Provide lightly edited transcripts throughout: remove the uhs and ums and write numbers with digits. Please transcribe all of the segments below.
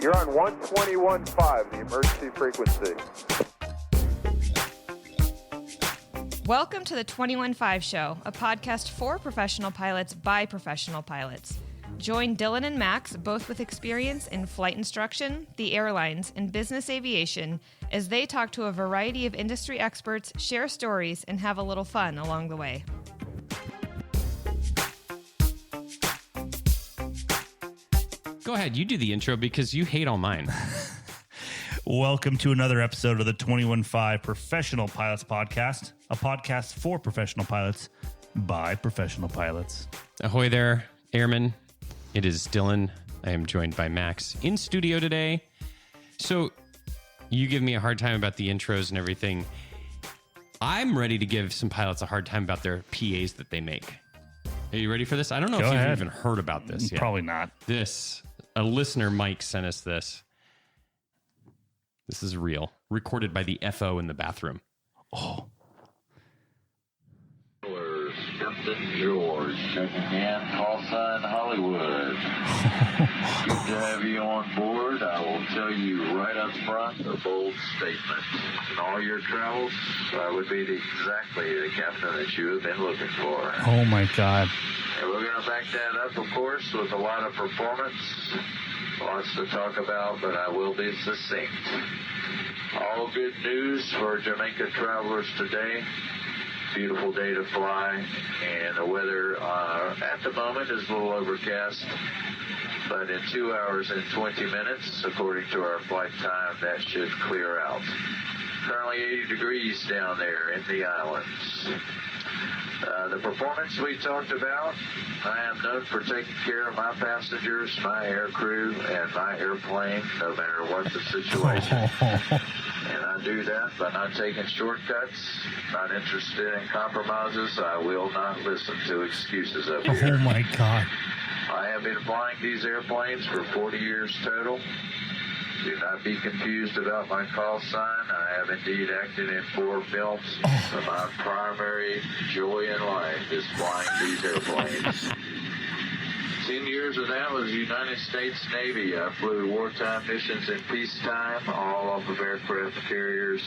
You're on 121.5, the emergency frequency. Welcome to the 21.5 Show, a podcast for professional pilots by professional pilots. Join Dylan and Max, both with experience in flight instruction, the airlines, and business aviation, as they talk to a variety of industry experts, share stories, and have a little fun along the way. Go ahead, you do the intro because you hate all mine. Welcome to another episode of the 21.5 Professional Pilots Podcast, a podcast for professional pilots by professional pilots. Ahoy there, airmen. It is Dylan. I am joined by Max in studio today. So you give me a hard time about the intros and everything. I'm ready to give some pilots a hard time about their PAs that they make. Are you ready for this? I don't know if you've even heard about this yet. Probably not. A listener, Mike, sent us this. This is real. Recorded by the FO in the bathroom. Oh. Captain George, checking in, call sign Hollywood. Good to have you on board. I will tell you right up front a bold statement. In all your travels, I would be exactly the captain that you have been looking for. Oh my God. And we're going to back that up, of course, with a lot of performance. Lots to talk about, but I will be succinct. All good news for Jamaica travelers today. Beautiful day to fly, and the weather at the moment is a little overcast, but in 2 hours and 20 minutes, according to our flight time, that should clear out. Currently 80 degrees down there in the islands. The performance we talked about, I am known for taking care of my passengers, my air crew, and my airplane, no matter what the situation. And I do that by not taking shortcuts, not interested in compromises. I will not listen to excuses up here. Oh my God. I have been flying these airplanes for 40 years total. Do not be confused about my call sign. I have indeed acted in 4 films, but my primary joy in life is flying these airplanes. 10 years of that was United States Navy. I flew wartime missions in peacetime, all off of aircraft carriers,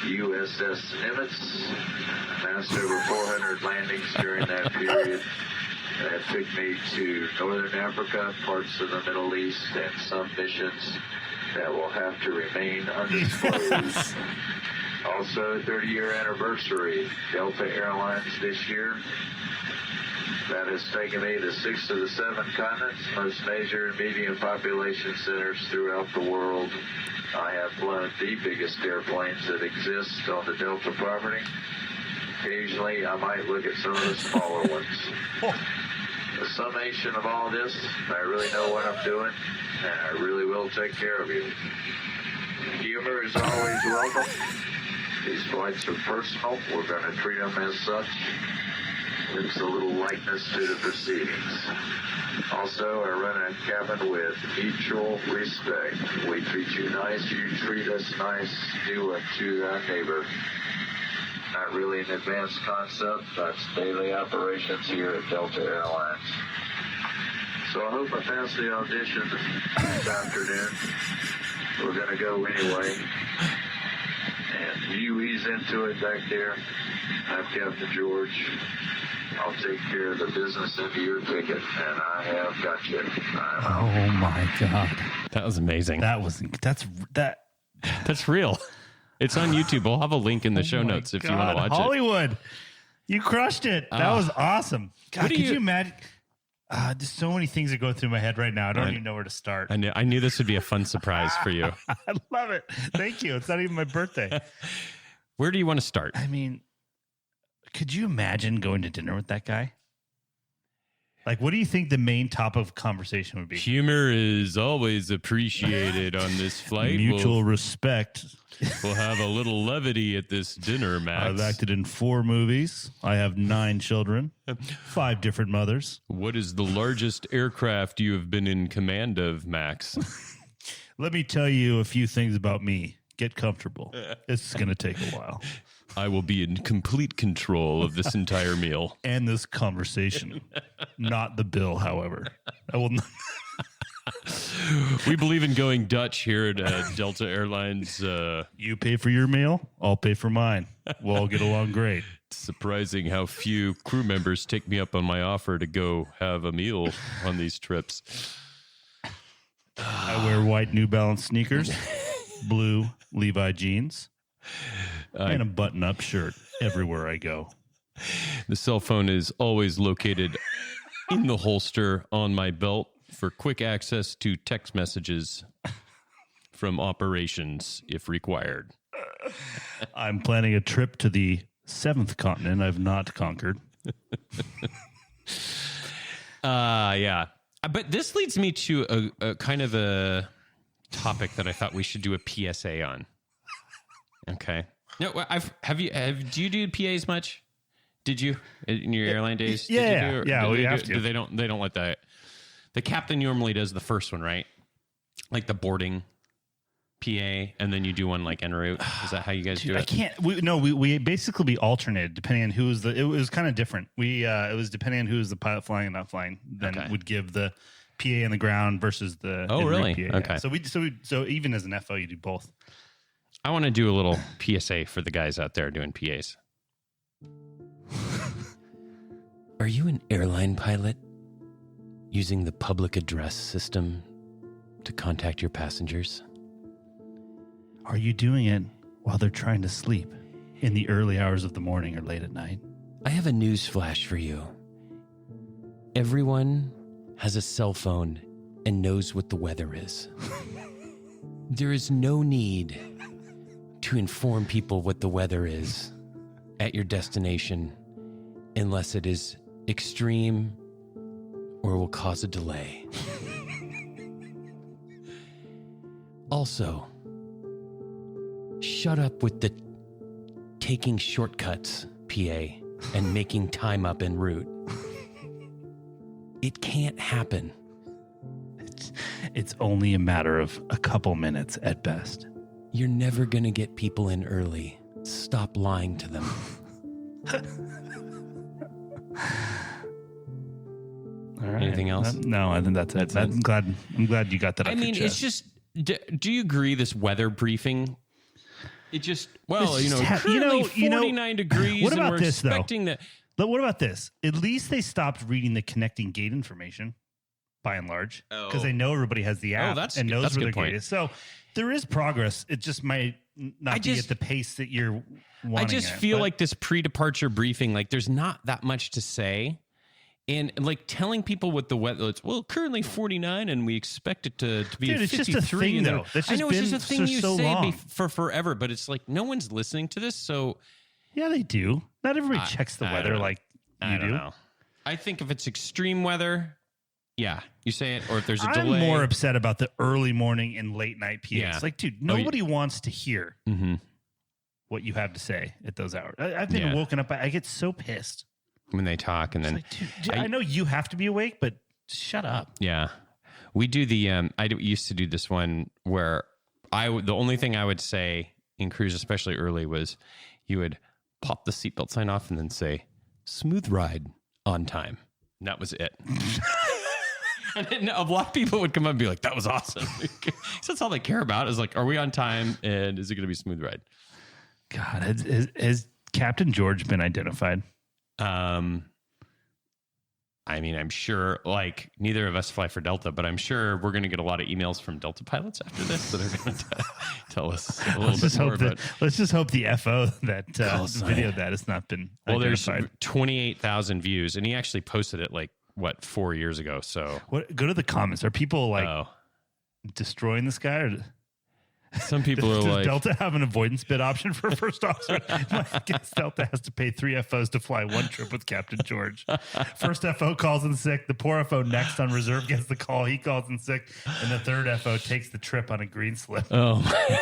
USS Nimitz. Passed over 400 landings during that period. That took me to Northern Africa, parts of the Middle East, and some missions that will have to remain undisclosed. Also, 30-year anniversary, Delta Airlines this year. That has taken me to 6 of the 7 continents, most major and medium population centers throughout the world. I have flown the biggest airplanes that exist on the Delta property. Occasionally, I might look at some of the smaller ones. The summation of all this, I really know what I'm doing, and I really will take care of you. Humor is always welcome. These flights are personal. We're going to treat them as such. Brings a little lightness to the proceedings. Also, I run a cabin with mutual respect. We treat you nice, you treat us nice, do unto thy neighbor. Not really an advanced concept, that's daily operations here at Delta Airlines. So I hope I pass the audition this afternoon. We're going to go anyway. And you ease into it back there. I'm Captain George. I'll take care of the business into your ticket, and I have got you. Oh my God. That was amazing. That's real. It's on YouTube. We'll have a link in the show notes if you want to watch Hollywood, you crushed it. That was awesome. God, could you imagine? There's so many things that go through my head right now. I don't even know where to start. I knew this would be a fun surprise for you. I love it. Thank you. It's not even my birthday. Where do you want to start? I mean, could you imagine going to dinner with that guy? Like, what do you think the main topic of conversation would be? Humor is always appreciated on this flight. Mutual respect. We'll have a little levity at this dinner, Max. I've acted in 4 movies. I have 9 children, 5 different mothers. What is the largest aircraft you have been in command of, Max? Let me tell you a few things about me. Get comfortable. It's going to take a while. I will be in complete control of this entire meal. And this conversation. Not the bill, however. I will not. We believe in going Dutch here at Delta Airlines. You pay for your meal, I'll pay for mine. We'll all get along great. It's surprising how few crew members take me up on my offer to go have a meal on these trips. I wear white New Balance sneakers, blue Levi jeans, and a button-up shirt everywhere I go. The cell phone is always located in the holster on my belt for quick access to text messages from operations if required. I'm planning a trip to the 7th continent I've not conquered. Yeah. But this leads me to a kind of a topic that I thought we should do a PSA on. Okay. No, do you do PAs much? Did you in your airline days? Yeah, we have to. They don't let that. The captain normally does the first one, right? Like the boarding PA, and then you do one like en route. Is that how you guys do it? I can't. We basically alternated depending on who was the. It was kind of different. It was depending on who was the pilot flying and not flying. Then would give the PA on the ground versus the. Oh, really? PA. Okay. Yeah. So even as an FO, you do both. I want to do a little PSA for the guys out there doing PAs. Are you an airline pilot using the public address system to contact your passengers? Are you doing it while they're trying to sleep in the early hours of the morning or late at night? I have a news flash for you. Everyone has a cell phone and knows what the weather is. There is no need to inform people what the weather is at your destination unless it is extreme or will cause a delay. Also, shut up with the taking shortcuts, PA, and making time up en route. It can't happen. It's only a matter of a couple minutes at best. You're never going to get people in early. Stop lying to them. All right. Anything else? No, I think that's it. I'm glad you got that. I mean, it's just. Do you agree? This weather briefing. It just currently 49 degrees. What about and we're this expecting though? But what about this? At least they stopped reading the connecting gate information, by and large, because they know everybody has the app and knows where their gate is. So there is progress. It just might not be at the pace that you're wanting. I just feel like this pre-departure briefing, like there's not that much to say. And like telling people what the weather, it's currently 49 and we expect it to be 53. It's just a thing, though. I know it's just a thing you so say long. for forever, but it's like no one's listening to this. So yeah, they do. Not everybody checks the weather like you do. Know. I think if it's extreme weather, yeah, you say it. Or if there's a I'm delay. more upset about the early morning and late night PAs. Yeah. Like, dude, nobody wants to hear what you have to say at those hours. I've been woken up. I get so pissed when they talk, and then like, dude, I know you have to be awake, but shut up. Yeah, we do the. I used to do this one where the only thing I would say in cruise, especially early, was you would pop the seatbelt sign off and then say "smooth ride on time." And that was it. And then a lot of people would come up and be like, "That was awesome." So that's all they care about is like, "Are we on time? And is it going to be a smooth ride?" God, has Captain George been identified? I mean, I'm sure, like, neither of us fly for Delta, but I'm sure we're going to get a lot of emails from Delta pilots after this that are going to tell us a little bit more about. Let's just hope the FO that video that has not been identified. There's 28,000 views, and he actually posted it, 4 years ago. So go to the comments. Are people, destroying this guy? Or some people are does like... Does Delta have an avoidance bid option for first officer? I guess Delta has to pay 3 FOs to fly one trip with Captain George. First FO calls in sick. The poor FO next on reserve gets the call. He calls in sick. And the third FO takes the trip on a green slip. Oh, my.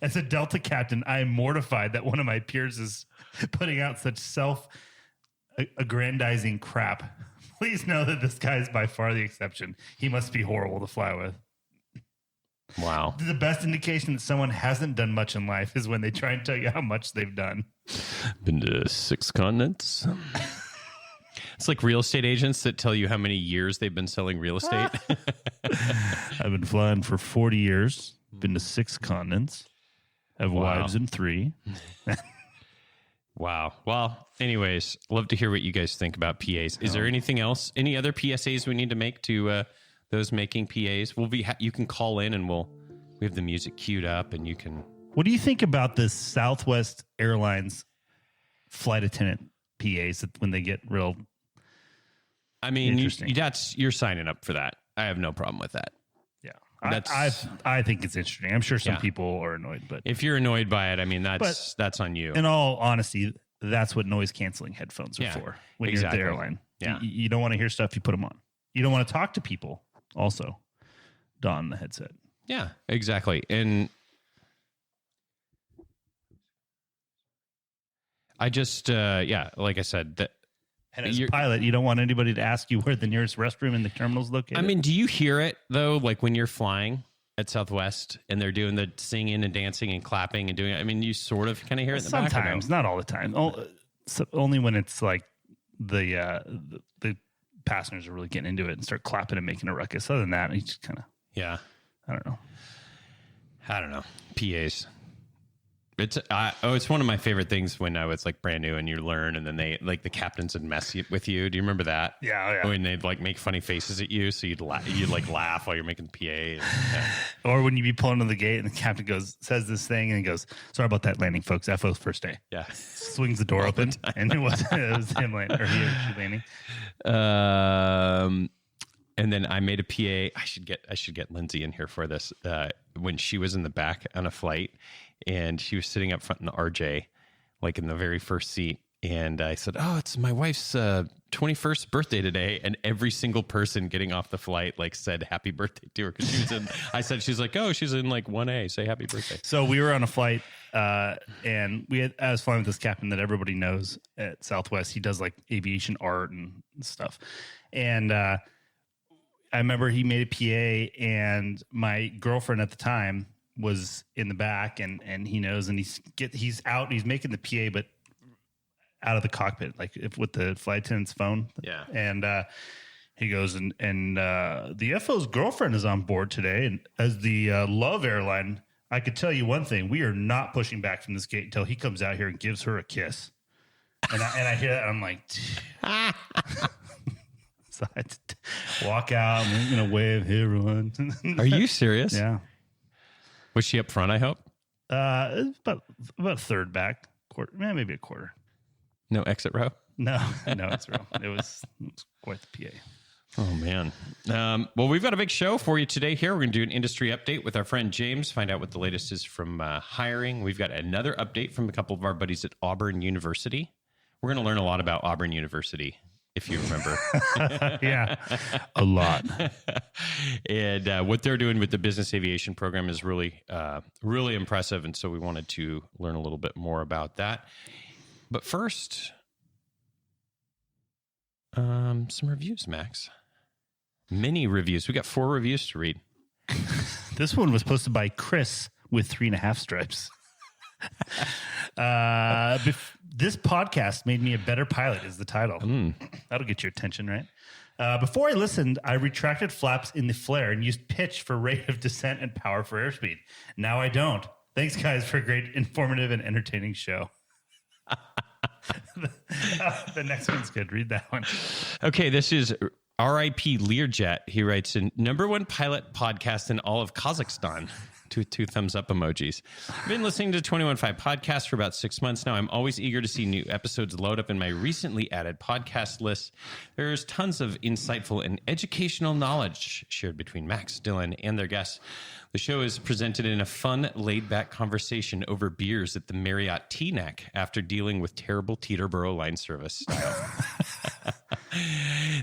As a Delta captain, I am mortified that one of my peers is putting out such self-aggrandizing crap. Please know that this guy is by far the exception. He must be horrible to fly with. Wow. The best indication that someone hasn't done much in life is when they try and tell you how much they've done. Been to 6 continents. It's like real estate agents that tell you how many years they've been selling real estate. I've been flying for 40 years, been to 6 continents, have wives in 3. Wow. Well, anyways, love to hear what you guys think about PAs. Is there anything else? Any other PSAs we need to make to those making PAs? You can call in and we have the music queued up and you can. What do you think about the Southwest Airlines flight attendant PAs that when they get real? I mean, interesting. You're signing up for that. I have no problem with that. Yeah, I think it's interesting. I'm sure some people are annoyed, but if you're annoyed by it, I mean that's on you. In all honesty, that's what noise canceling headphones are for. When you're at the airline, you don't want to hear stuff. You put them on. You don't want to talk to people. Also, don the headset. Yeah, exactly. And I just, like I said, that. And as a pilot, you don't want anybody to ask you where the nearest restroom in the terminal is located. I mean, do you hear it, though, like when you're flying at Southwest and they're doing the singing and dancing and clapping and doing it? I mean, you sort of kind of hear it in the back. Sometimes, not all the time. Only when it's like the passengers are really getting into it and start clapping and making a ruckus. Other than that, you just kind of... Yeah. I don't know. PAs. It's one of my favorite things when I was like brand new and you learn, and then they like the captains would mess with you. Do you remember that? Yeah. When they'd like make funny faces at you, so you'd like laugh while you're making the PA. Or when you be pulling to the gate and the captain says this thing and he goes, "Sorry about that landing, folks. FO's first day." Yeah. Swings the door open, and it was him landing or he or she landing. And then I made a PA. I should get Lindsay in here for this. When she was in the back on a flight, and she was sitting up front in the RJ, like in the very first seat. And I said, "Oh, it's my wife's 21st birthday today." And every single person getting off the flight like said happy birthday to her because she was in. She's like, "Oh, she's in like 1A. Say happy birthday." So we were on a flight, and I was flying with this captain that everybody knows at Southwest. He does like aviation art and stuff, and I remember he made a PA, and my girlfriend at the time was in the back, and he knows, and he's out, and he's making the PA, but out of the cockpit, like with the flight attendant's phone. Yeah. And he goes, and the FO's girlfriend is on board today, and as the Love airline, I could tell you one thing: we are not pushing back from this gate until he comes out here and gives her a kiss. And I hear that, and I'm like. So I had to walk out and I'm gonna wave, "Hey, everyone." Are you serious? Yeah. Was she up front, I hope? About third back, quarter, maybe a quarter. No exit row? No, it's real. It was quite the PA. Oh, man. Well, we've got a big show for you today here. We're going to do an industry update with our friend James, find out what the latest is from hiring. We've got another update from a couple of our buddies at Auburn University. We're going to learn a lot about Auburn University, if you remember. Yeah, a lot. And what they're doing with the business aviation program is really, really impressive. And so we wanted to learn a little bit more about that. But first, some reviews, Max. Many reviews. We got 4 reviews to read. This one was posted by Chris with 3.5 stripes. This podcast made me a better pilot is the title. That'll get your attention, right? Before I listened, I retracted flaps in the flare and used pitch for rate of descent and power for airspeed. Now I don't. Thanks, guys, for a great, informative, and entertaining show. The next one's good. Read that one. Okay, this is R.I.P. Learjet. He writes, in #1 pilot podcast in all of Kazakhstan. Two thumbs up emojis. I've been listening to 21.5 podcasts for about 6 months now. I'm always eager to see new episodes load up in my recently added podcast list. There's tons of insightful and educational knowledge shared between Max, Dylan, and their guests. The show is presented in a fun, laid-back conversation over beers at the Marriott Teaneck after dealing with terrible Teterboro line service style.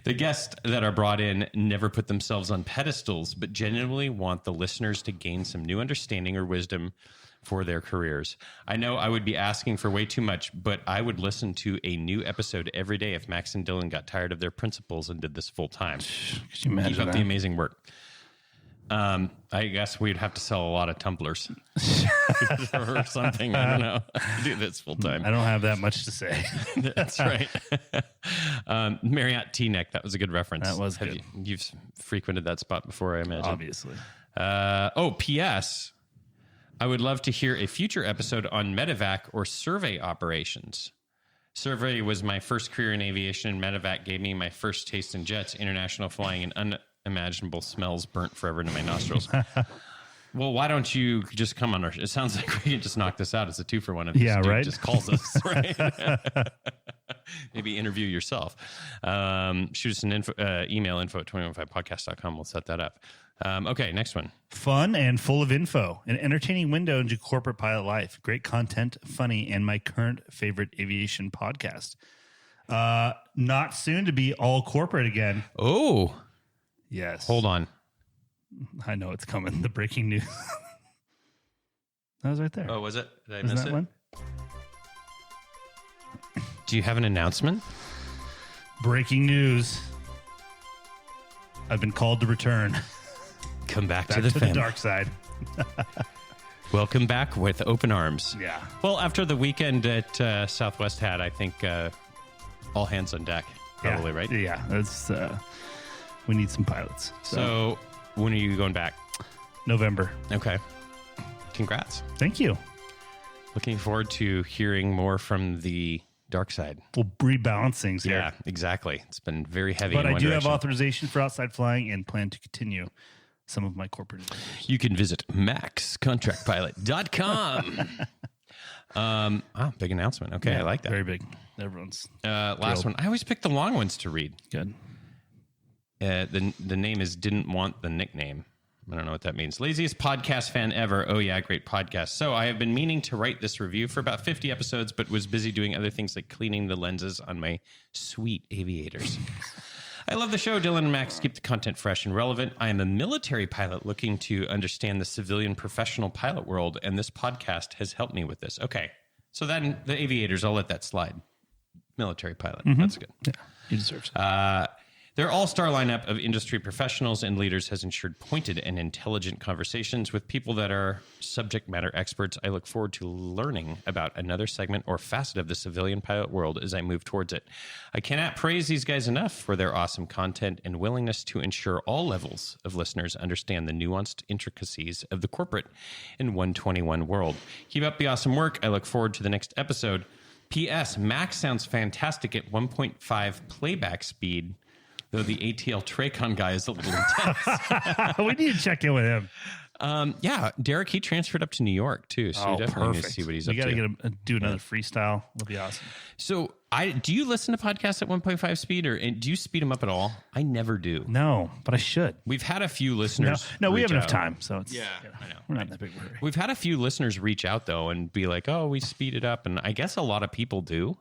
The guests that are brought in never put themselves on pedestals, but genuinely want the listeners to gain some new understanding or wisdom for their careers. I know I would be asking for way too much, but I would listen to a new episode every day if Max and Dylan got tired of their principles and did this full time. Could you imagine Keep up the amazing work. I guess we'd have to sell a lot of tumblers or something. I don't know. Do this full time. I don't have that much to say. That's right. Marriott Teaneck. That was a good reference. That was good. You've frequented that spot before, I imagine. Obviously. P.S. I would love to hear a future episode on medevac or survey operations. Survey was my first career in aviation, and medevac gave me my first taste in jets, international flying, and unimaginable smells burnt forever into my nostrils. Well, why don't you just come on our show? It sounds like we can just knock this out. It's a 2-for-1. If this dude right. just calls us, right? Maybe interview yourself. Shoot us an email, info@215podcast.com. We'll set that up. Okay, next one. Fun and full of info. An entertaining window into corporate pilot life. Great content, funny, and my current favorite aviation podcast. Not soon to be all corporate again. Oh, yes. hold on. I know it's coming. The breaking news. That was right there. Oh, was it? Did I Isn't miss that it? one? Do you have an announcement? Breaking news. I've been called to return. Come back Back to the family. dark side. Welcome back with open arms. Yeah. Well, after the weekend at Southwest had, I think all hands on deck. Probably, right? Yeah. That's, we need some pilots. So when are you going back? November. Okay. Congrats. Thank you. Looking forward to hearing more from the dark side. We'll rebalance things here. Yeah, exactly. It's been very heavy. But in I one do direction. have authorization for outside flying and plan to continue some of my corporate endeavors. You can visit maxcontractpilot.com. Big announcement. Okay, I like that. Very big. Everyone's Last one. I always pick the long ones to read. good. The name is Didn't Want the Nickname. I don't know what that means. Laziest podcast fan ever. Oh, yeah, great podcast. So I have been meaning to write this review for about 50 episodes, but was busy doing other things like cleaning the lenses on my sweet aviators. I love the show. Dylan and Max keep the content fresh and relevant. I am a military pilot looking to understand the civilian professional pilot world, and this podcast has helped me with this. Okay, so then the aviators, I'll let that slide. Military pilot. That's good. Yeah, he deserves it. Their all-star lineup of industry professionals and leaders has ensured pointed and intelligent conversations with people that are subject matter experts. I look forward to learning about another segment or facet of the civilian pilot world as I move towards it. I cannot praise these guys enough for their awesome content and willingness to ensure all levels of listeners understand the nuanced intricacies of the corporate and 121 world. Keep up the awesome work. I look forward to the next episode. P.S. Max sounds fantastic at 1.5 playback speed, though the ATL Tracon guy is a little intense. We need to check in with him. Yeah, Derek, he transferred up to New York too, so you definitely need to see what he's up We got to. to get him do another freestyle. It'll be awesome. So, do you listen to podcasts at 1.5 speed, or do you speed them up at all? I never do. No, but I should. We've had a few listeners. No, we reach have enough out. time, so it's Yeah, I know. We're not in that big of a hurry. We've had a few listeners reach out though and be like, "Oh, we speed it up," and I guess a lot of people do.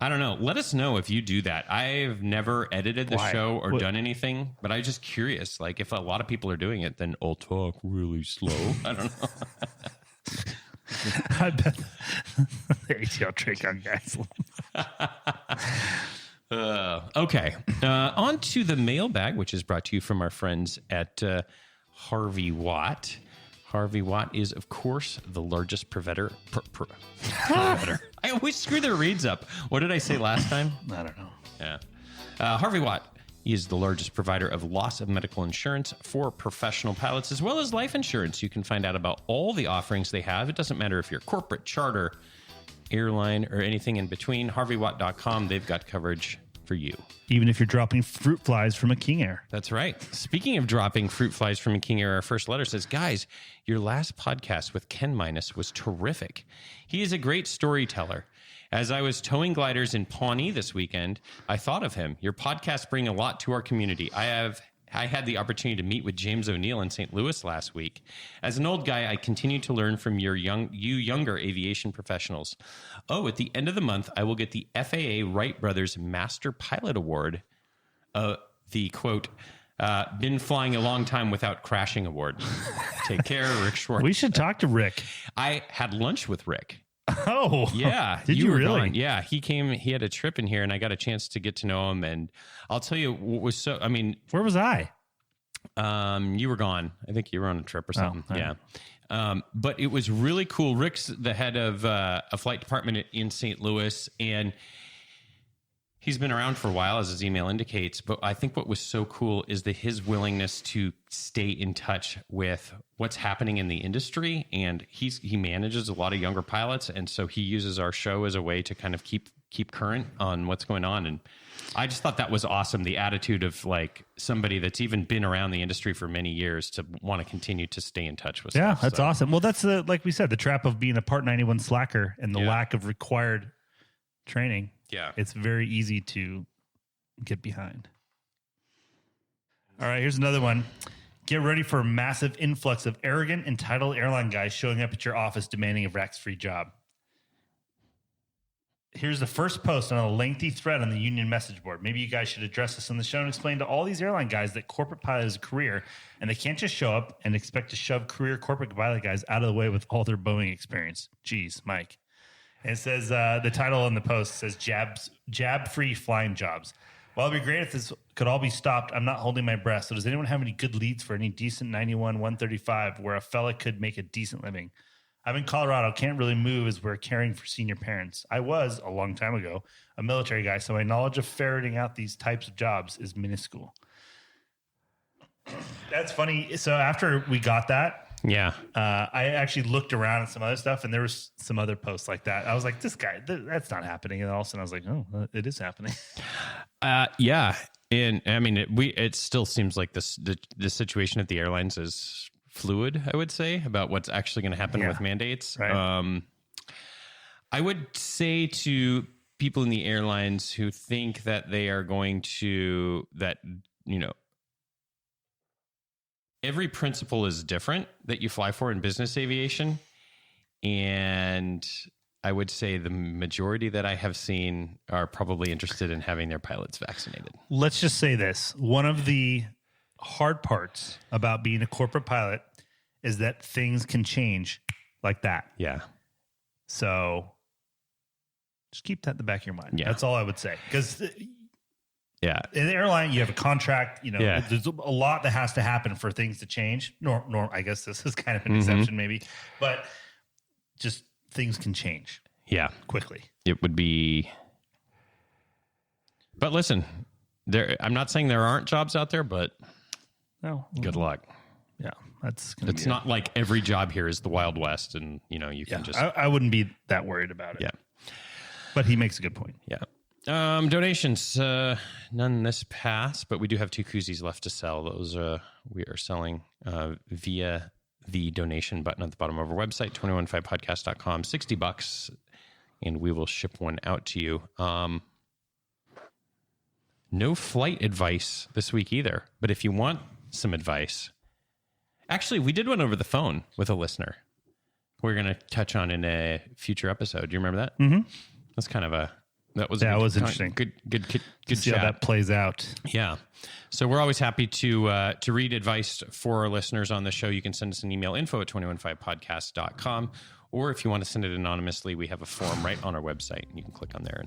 I don't know. Let us know if you do that. I've never edited the show or done anything, but I'm just curious. Like, if a lot of people are doing it, then I'll talk really slow. I don't know. I bet the ATL Tracon guys. Okay. On to the mailbag, which is brought to you from our friends at Harvey Watt. Harvey Watt is, of course, the largest provider. I always screw their reads up. What did I say last time? I don't know. Yeah. Harvey Watt is the largest provider of loss of medical insurance for professional pilots, as well as life insurance. You can find out about all the offerings they have. It doesn't matter if you're corporate, charter, airline, or anything in between. HarveyWatt.com, they've got coverage for you. Even if you're dropping fruit flies from a King Air. That's right. Speaking of dropping fruit flies from a King Air, our first letter says, guys, your last podcast with Ken Minus was terrific. He is a great storyteller. As I was towing gliders in Pawnee this weekend, I thought of him. Your podcasts bring a lot to our community. I had the opportunity to meet with James Onieal in St. Louis last week. As an old guy, I continue to learn from you younger aviation professionals. Oh, at the end of the month, I will get the FAA Wright Brothers Master Pilot Award. The quote, been flying a long time without crashing award. Take care, Rick Schwartz. We should talk to Rick. I had lunch with Rick. Oh, Yeah. Did you were really? gone. Yeah. He came, he had a trip in here and I got a chance to get to know him. And I'll tell you what was where was I? You were gone. I think you were on a trip or something. Oh, yeah. But it was really cool. Rick's the head of a flight department in St. Louis, and he's been around for a while, as his email indicates. But I think what was so cool is his willingness to stay in touch with what's happening in the industry. And he manages a lot of younger pilots. And so he uses our show as a way to kind of keep current on what's going on. And I just thought that was awesome. The attitude of like somebody that's even been around the industry for many years to want to continue to stay in touch with. Yeah, stuff. that's awesome. Well, that's like we said, the trap of being a Part 91 slacker and the lack of required training. Yeah. It's very easy to get behind. All right, here's another one. Get ready for a massive influx of arrogant, entitled airline guys showing up at your office demanding a Rex-free job. Here's the first post on a lengthy thread on the union message board. Maybe you guys should address this on the show and explain to all these airline guys that corporate pilot is a career and they can't just show up and expect to shove career corporate pilot guys out of the way with all their Boeing experience. Jeez, Mike. And it says, the title on the post says jab-free flying jobs. While it'd be great if this could all be stopped, I'm not holding my breath. So does anyone have any good leads for any decent 91 135 where a fella could make a decent living? I'm in Colorado, can't really move as we're caring for senior parents. I was, a long time ago, a military guy, so my knowledge of ferreting out these types of jobs is minuscule. That's funny. So after we got that, I actually looked around at some other stuff, and there was some other posts like that. I was like, this guy, that's not happening. And all of a sudden I was like, oh, it is happening. Yeah. And I mean, it still seems like the situation at the airlines is fluid, I would say, about what's actually going to happen with mandates. Right. I would say to people in the airlines who think that they are going to, every principle is different that you fly for in business aviation. And I would say the majority that I have seen are probably interested in having their pilots vaccinated. Let's just say this. One of the hard parts about being a corporate pilot is that things can change like that. Yeah. So just keep that in the back of your mind. Yeah. That's all I would say. Because in the airline, you have a contract. There's a lot that has to happen for things to change. I guess this is kind of an exception maybe. But just things can change. Yeah. Quickly. It would be... But listen, I'm not saying there aren't jobs out there, but good luck. Yeah, it's not like every job here is the Wild West, and you can just. I wouldn't be that worried about it. Yeah, but he makes a good point. Yeah. Donations, none this pass, but we do have 2 koozies left to sell. Those we are selling via the donation button at the bottom of our website, 215podcast.com, $60, and we will ship one out to you. No flight advice this week either, but if you want some advice, actually, we did one over the phone with a listener. We're going to touch on in a future episode. Do you remember that? Mm-hmm. That's kind of that was interesting. Good see chat. How that plays out. Yeah. So we're always happy to read advice for our listeners on the show. You can send us an email, info@215podcast.com, or if you want to send it anonymously, we have a form right on our website. You can click on there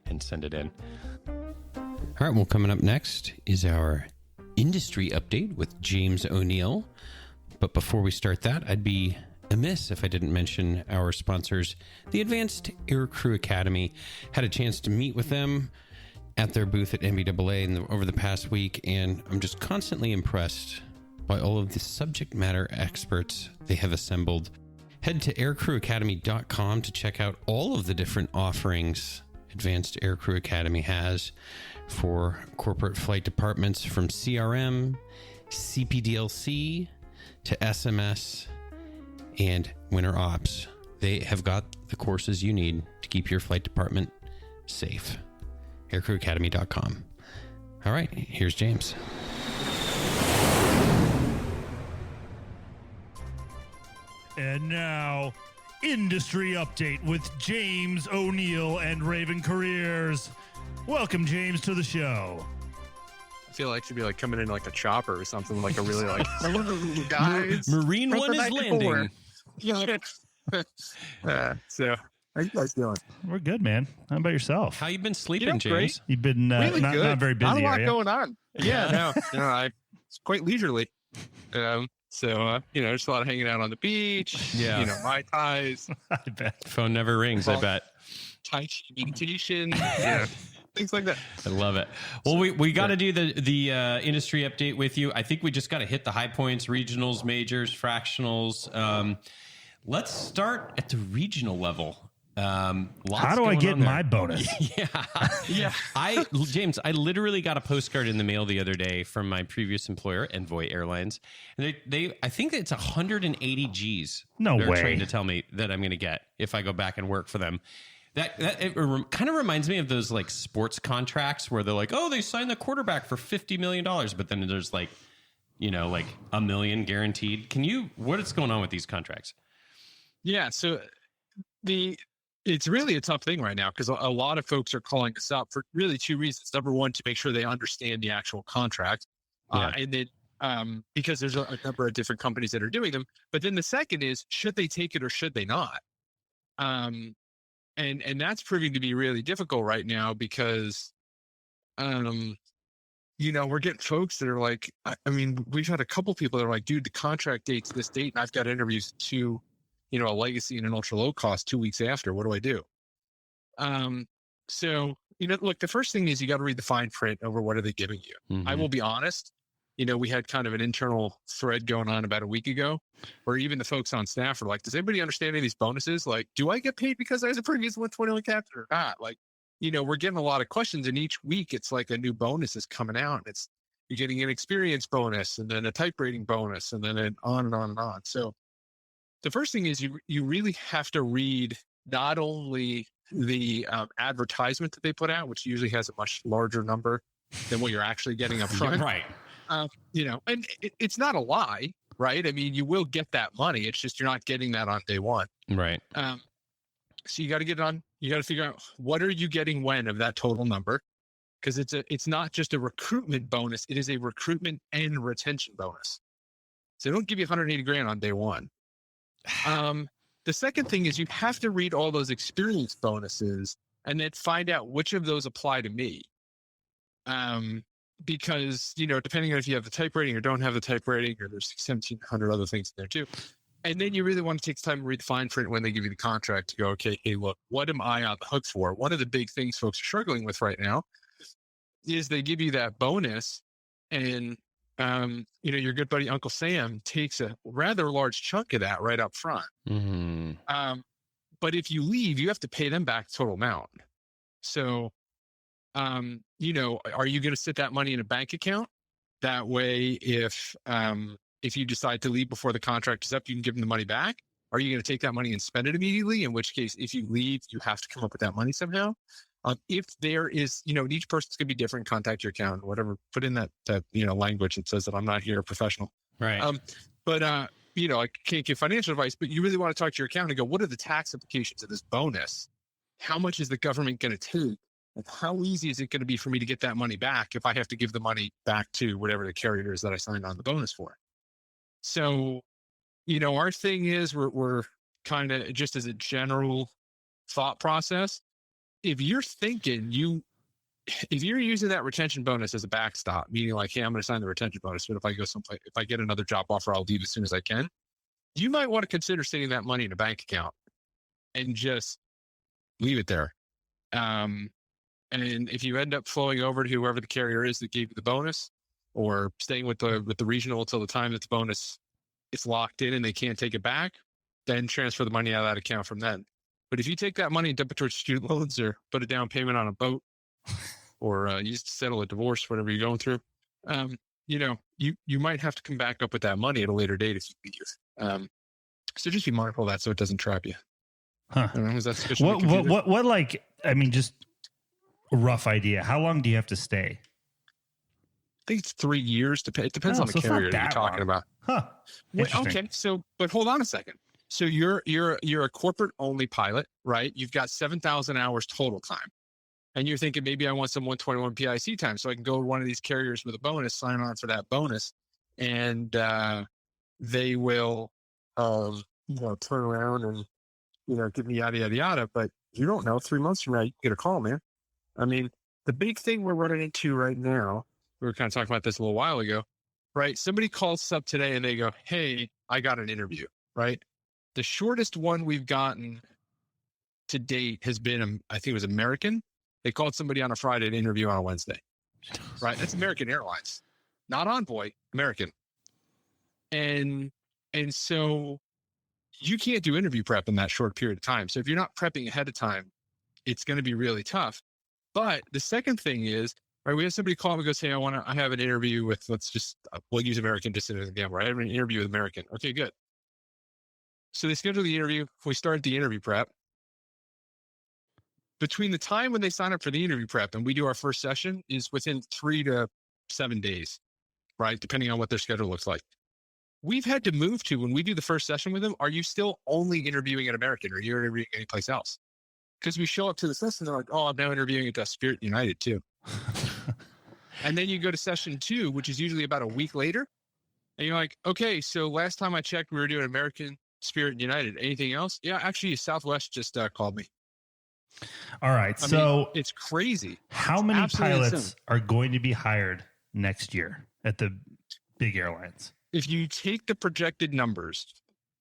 and send it in. All right. Well, coming up next is our industry update with James Onieal. But before we start that, I'd be amiss if I didn't mention our sponsors, the Advanced Aircrew Academy. Had a chance to meet with them at their booth at NBAA over the past week, and I'm just constantly impressed by all of the subject matter experts they have assembled. Head to aircrewacademy.com to check out all of the different offerings Advanced Aircrew Academy has for corporate flight departments, from CRM, CPDLC to SMS and winter ops. They have got the courses you need to keep your flight department safe. Aircrewacademy.com. All right, here's James. And now, industry update with James Onieal and Raven Careers. Welcome, James, to the show. I feel like should be like coming in like a chopper or something, like a really like guys. Marine one is landing. So how you guys doing? We're good, man. How about yourself? How you been sleeping, James? Great. You've been Really not very busy. Not a lot are you? going on. Yeah, no. it's quite leisurely. There's a lot of hanging out on the beach. Yeah. Mai tais, I bet. Phone never rings, I bet. Tai Chi meditation, things like that. I love it. Well, we got to do the industry update with you. I think we just got to hit the high points, regionals, majors, fractionals. Let's start at the regional level. How do I get my bonus? Yeah. James, I literally got a postcard in the mail the other day from my previous employer, Envoy Airlines. And I think it's 180 G's. No they're way. trying to tell me that I'm going to get if I go back and work for them. Kind of reminds me of those like sports contracts where they're like, oh, they signed the quarterback for $50 million, but then there's like $1 million guaranteed. What is going on with these contracts? Yeah. So it's really a tough thing right now because a lot of folks are calling us up for really two reasons. Number one, to make sure they understand the actual contract. And then because there's a number of different companies that are doing them. But then the second is, should they take it or should they not? And that's proving to be really difficult right now because, we're getting folks that are like, we've had a couple people that are like, dude, the contract date's this date and I've got interviews to, a legacy and an ultra low cost 2 weeks after. What do I do? Look, the first thing is you got to read the fine print over what are they giving you. Mm-hmm. I will be honest. We had kind of an internal thread going on about a week ago where even the folks on staff are like, does anybody understand any of these bonuses? Like, do I get paid because I was a previous 121 captain or not? Like, we're getting a lot of questions and each week it's like a new bonus is coming out. You're getting an experience bonus and then a type rating bonus and then on and on and on. So the first thing is you really have to read not only the advertisement that they put out, which usually has a much larger number than what you're actually getting up front. Right. And it's not a lie, right? I mean, you will get that money. It's just you're not getting that on day one. Right. So you got to you got to figure out what are you getting when of that total number? Because it's not just a recruitment bonus. It is a recruitment and retention bonus. So they don't give you 180 grand on day one. The second thing is you have to read all those experience bonuses and then find out which of those apply to me. Because, depending on if you have the type rating or don't have the type rating, or there's 1,700 other things in there too. And then you really want to take the time to read the fine print when they give you the contract to go, okay, hey, look, what am I on the hook for? One of the big things folks are struggling with right now is they give you that bonus and, your good buddy, Uncle Sam, takes a rather large chunk of that right up front. Mm-hmm. But if you leave, you have to pay them back the total amount. So, are you going to sit that money in a bank account? That way, if you decide to leave before the contract is up, you can give them the money back. Are you going to take that money and spend it immediately? In which case, if you leave, you have to come up with that money somehow. If there is, each person's going to be different, contact your accountant, whatever, put in that language that says that I'm not here a professional. Right. I can't give financial advice, but you really want to talk to your accountant and go, what are the tax implications of this bonus? How much is the government going to take? And how easy is it going to be for me to get that money back if I have to give the money back to whatever the carrier is that I signed on the bonus for? So, our thing is we're kind of just as a general thought process. If you're thinking if you're using that retention bonus as a backstop, meaning like, hey, I'm going to sign the retention bonus, but if I go someplace, if I get another job offer, I'll leave as soon as I can. You might want to consider sitting that money in a bank account and just leave it there. And if you end up flowing over to whoever the carrier is that gave you the bonus, or staying with the regional until the time that the bonus is locked in and they can't take it back, then transfer the money out of that account from then. But if you take that money and dump it towards student loans or put a down payment on a boat or use it to settle a divorce, whatever you're going through, you might have to come back up with that money at a later date if you leave. So just be mindful of that so it doesn't trap you. Huh. I don't know, is that sufficiently What just a rough idea. How long do you have to stay? I think it's 3 years. It depends on the carrier that you're talking about. Huh. Okay. But hold on a second. So you're a corporate only pilot, right? You've got 7,000 hours total time. And you're thinking maybe I want some 121 PIC time so I can go to one of these carriers with a bonus, sign on for that bonus. And they will, turn around and, give me yada, yada, yada. But you don't know, 3 months from now, you can get a call, man. I mean, the big thing we're running into right now, we were kind of talking about this a little while ago, right? Somebody calls us up today and they go, hey, I got an interview, right? The shortest one we've gotten to date has been, I think it was American. They called somebody on a Friday to interview on a Wednesday, right? That's American Airlines, not Envoy, American. And so you can't do interview prep in that short period of time. So if you're not prepping ahead of time, it's going to be really tough. But the second thing is, right, we have somebody call and goes, hey, I have an interview with, we'll use American just as an example, right? I have an interview with American. Okay, good. So they schedule the interview. We start the interview prep. Between the time when they sign up for the interview prep and we do our first session is within 3 to 7 days, right? Depending on what their schedule looks like. We've had to move to, when we do the first session with them, are you still only interviewing at American or are you interviewing anyplace else? Because we show up to the session, they're like, oh, I'm now interviewing at Spirit United too. And then you go to session 2, which is usually about a week later. And you're like, okay, so last time I checked, we were doing American, Spirit United. Anything else? Yeah, actually, Southwest just called me. All right. I So mean, it's crazy. how It's many absolutely pilots insane. are going to be hired next year at the big airlines? If you take the projected numbers,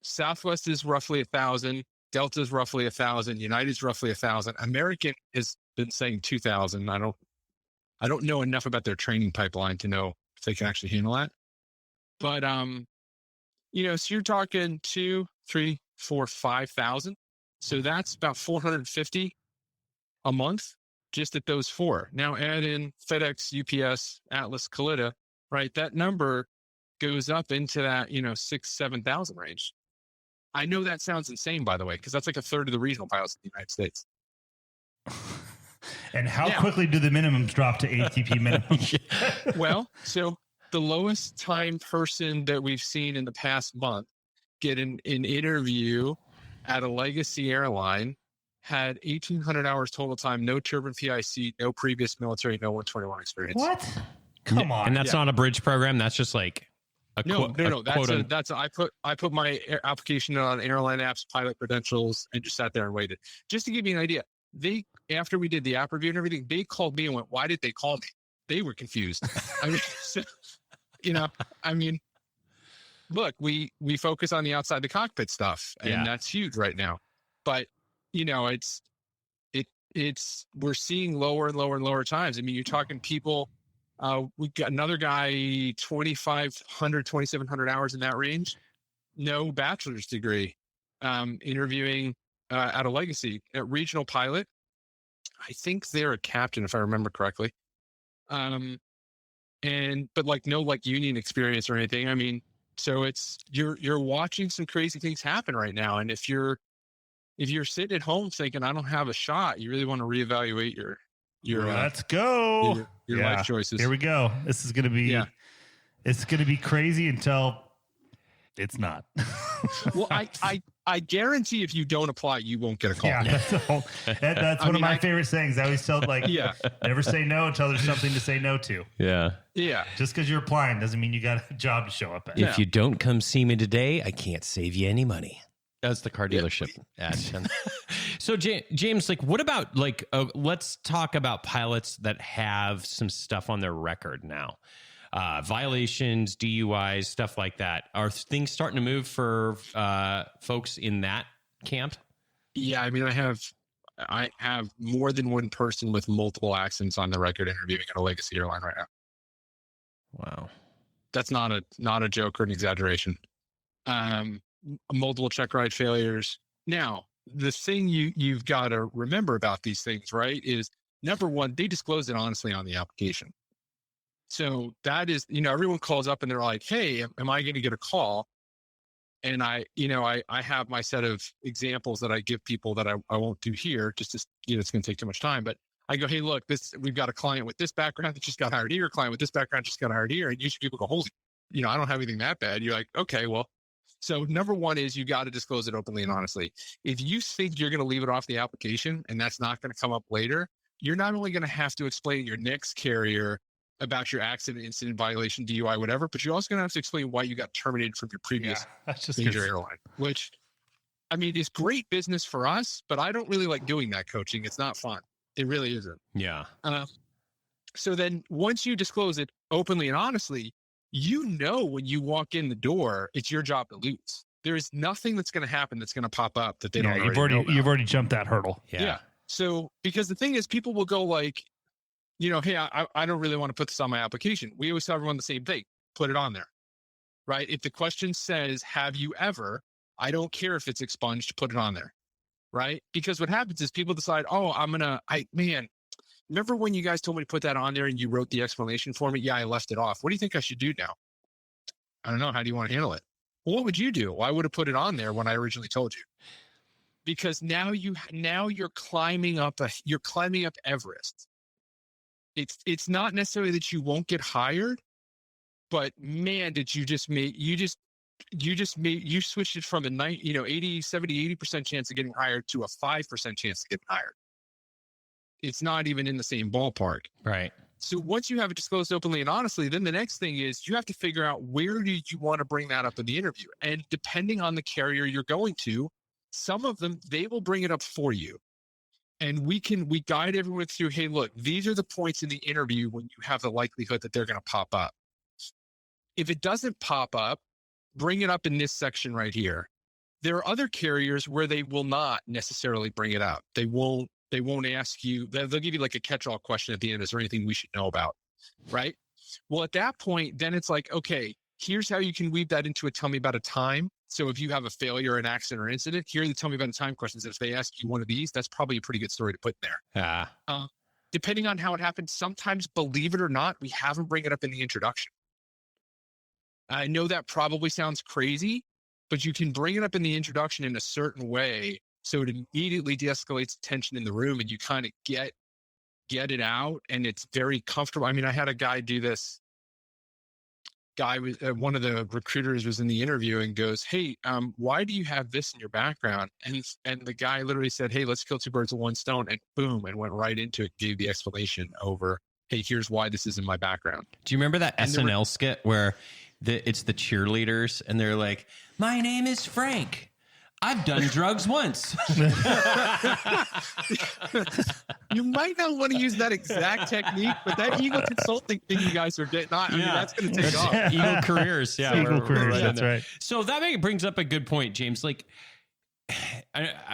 Southwest is roughly 1,000, Delta is roughly 1,000, United's roughly 1,000. American has been saying 2,000. I don't know enough about their training pipeline to know if they can actually handle that. But so you're talking 2, 3, 4, 5,000. So that's about 450 a month just at those 4. Now add in FedEx, UPS, Atlas, Kalitta, right? That number goes up into that, 6,000-7,000 range. I know that sounds insane, by the way, because that's like a third of the regional pilots in the United States. And how Now- quickly do the minimums drop to ATP minimums? Well, so the lowest time person that we've seen in the past month get an interview at a legacy airline had 1,800 hours total time, no turbine PIC, no previous military, no 121 experience. What? Come on. And that's Yeah. not a bridge program. That's just like a No. quote. I put my application on airline apps, pilot credentials, and just sat there and waited. Just to give you an idea, after we did the app review and everything, they called me and went, "Why did they call me?" They were confused. I mean, look, we focus on the outside the cockpit stuff, and that's huge right now. But we're seeing lower and lower and lower times. I mean, you're talking people. We got another guy, 2,500, 2,700 hours in that range. No bachelor's degree, interviewing at a legacy at regional pilot. I think they're a captain, if I remember correctly. But like no union experience or anything. I mean, so you're watching some crazy things happen right now. And if you're sitting at home thinking I don't have a shot, you really want to reevaluate your Let's go. your life choices. Here we go. This is going to be, it's going to be crazy until it's not. Well, I guarantee if you don't apply, you won't get a call. Yeah, that's one of my favorite sayings. I always tell never say no until there's something to say no to. Yeah. Yeah. Just because you're applying doesn't mean you got a job to show up at. If you don't come see me today, I can't save you any money. That's the car dealership ad. So James, what about let's talk about pilots that have some stuff on their record now. Violations, DUIs, stuff like that. Are things starting to move for folks in that camp? Yeah, I mean, I have more than one person with multiple accidents on the record interviewing at a legacy airline right now. Wow, that's not a joke or an exaggeration. Multiple check ride failures. Now, the thing you've got to remember about these things, right, is number one, they disclose it honestly on the application. So that is, everyone calls up and they're like, hey, am I going to get a call? And I have my set of examples that I give people that I won't do here, just to, it's going to take too much time. But I go, hey, look, we've got a client with this background that just got hired here, a client with this background just got hired here. And usually people go, holy, I don't have anything that bad. You're like, okay, well, so number one is you got to disclose it openly and honestly. If you think you're going to leave it off the application and that's not going to come up later, you're not only going to have to explain your next carrier about your accident, incident, violation, DUI, whatever, but you're also going to have to explain why you got terminated from your previous major airline, which, I mean, is great business for us, but I don't really like doing that coaching. It's not fun. It really isn't. Yeah. So then once you disclose it openly and honestly, you know, when you walk in the door, it's your job to lose. There is nothing that's going to happen that's going to pop up that they don't already know about. You've already jumped that hurdle. Yeah. So, because the thing is, people will go like, you know, hey, I don't really want to put this on my application. We always tell everyone the same thing. Put it on there, right? If the question says, have you ever, I don't care if it's expunged, put it on there, right? Because what happens is people decide, oh, remember when you guys told me to put that on there and you wrote the explanation for me? Yeah, I left it off. What do you think I should do now? I don't know. How do you want to handle it? Well, what would you do? Well, I would have put it on there when I originally told you. Because now you're climbing up Everest. It's not necessarily that you won't get hired, but man, did you switched it from a 80% chance of getting hired to a 5% chance of getting hired. It's not even in the same ballpark. Right. So once you have it disclosed openly and honestly, then the next thing is you have to figure out where do you want to bring that up in the interview. And depending on the carrier you're going to, some of them, they will bring it up for you. And we guide everyone through, hey, look, these are the points in the interview when you have the likelihood that they're going to pop up. If it doesn't pop up, bring it up in this section right here. There are other carriers where they will not necessarily bring it up. They won't ask you, they'll give you like a catch-all question at the end. Is there anything we should know about? Right? Well, at that point, then it's like, okay, here's how you can weave that into a tell me about a time. So if you have a failure, an accident or incident, here are the tell me about a time questions. If they ask you one of these, that's probably a pretty good story to put in there. Depending on how it happens, sometimes, believe it or not, we have them bring it up in the introduction. I know that probably sounds crazy, but you can bring it up in the introduction in a certain way so it immediately de-escalates tension in the room and you kind of get it out and it's very comfortable. I mean, I had a guy do this. Guy was one of the recruiters was in the interview and goes, hey, why do you have this in your background? And the guy literally said, hey, let's kill two birds with one stone, and boom, and went right into it, gave the explanation over, hey, here's why this is in my background. Do you remember that SNL skit where it's the cheerleaders and they're like, my name is Frank. I've done drugs once. You might not want to use that exact technique, but that Eagle Consulting thing you guys are getting, I mean, that's going to take off. Eagle Careers. Yeah. Eagle Careers. That's right. So that brings up a good point, James. Like,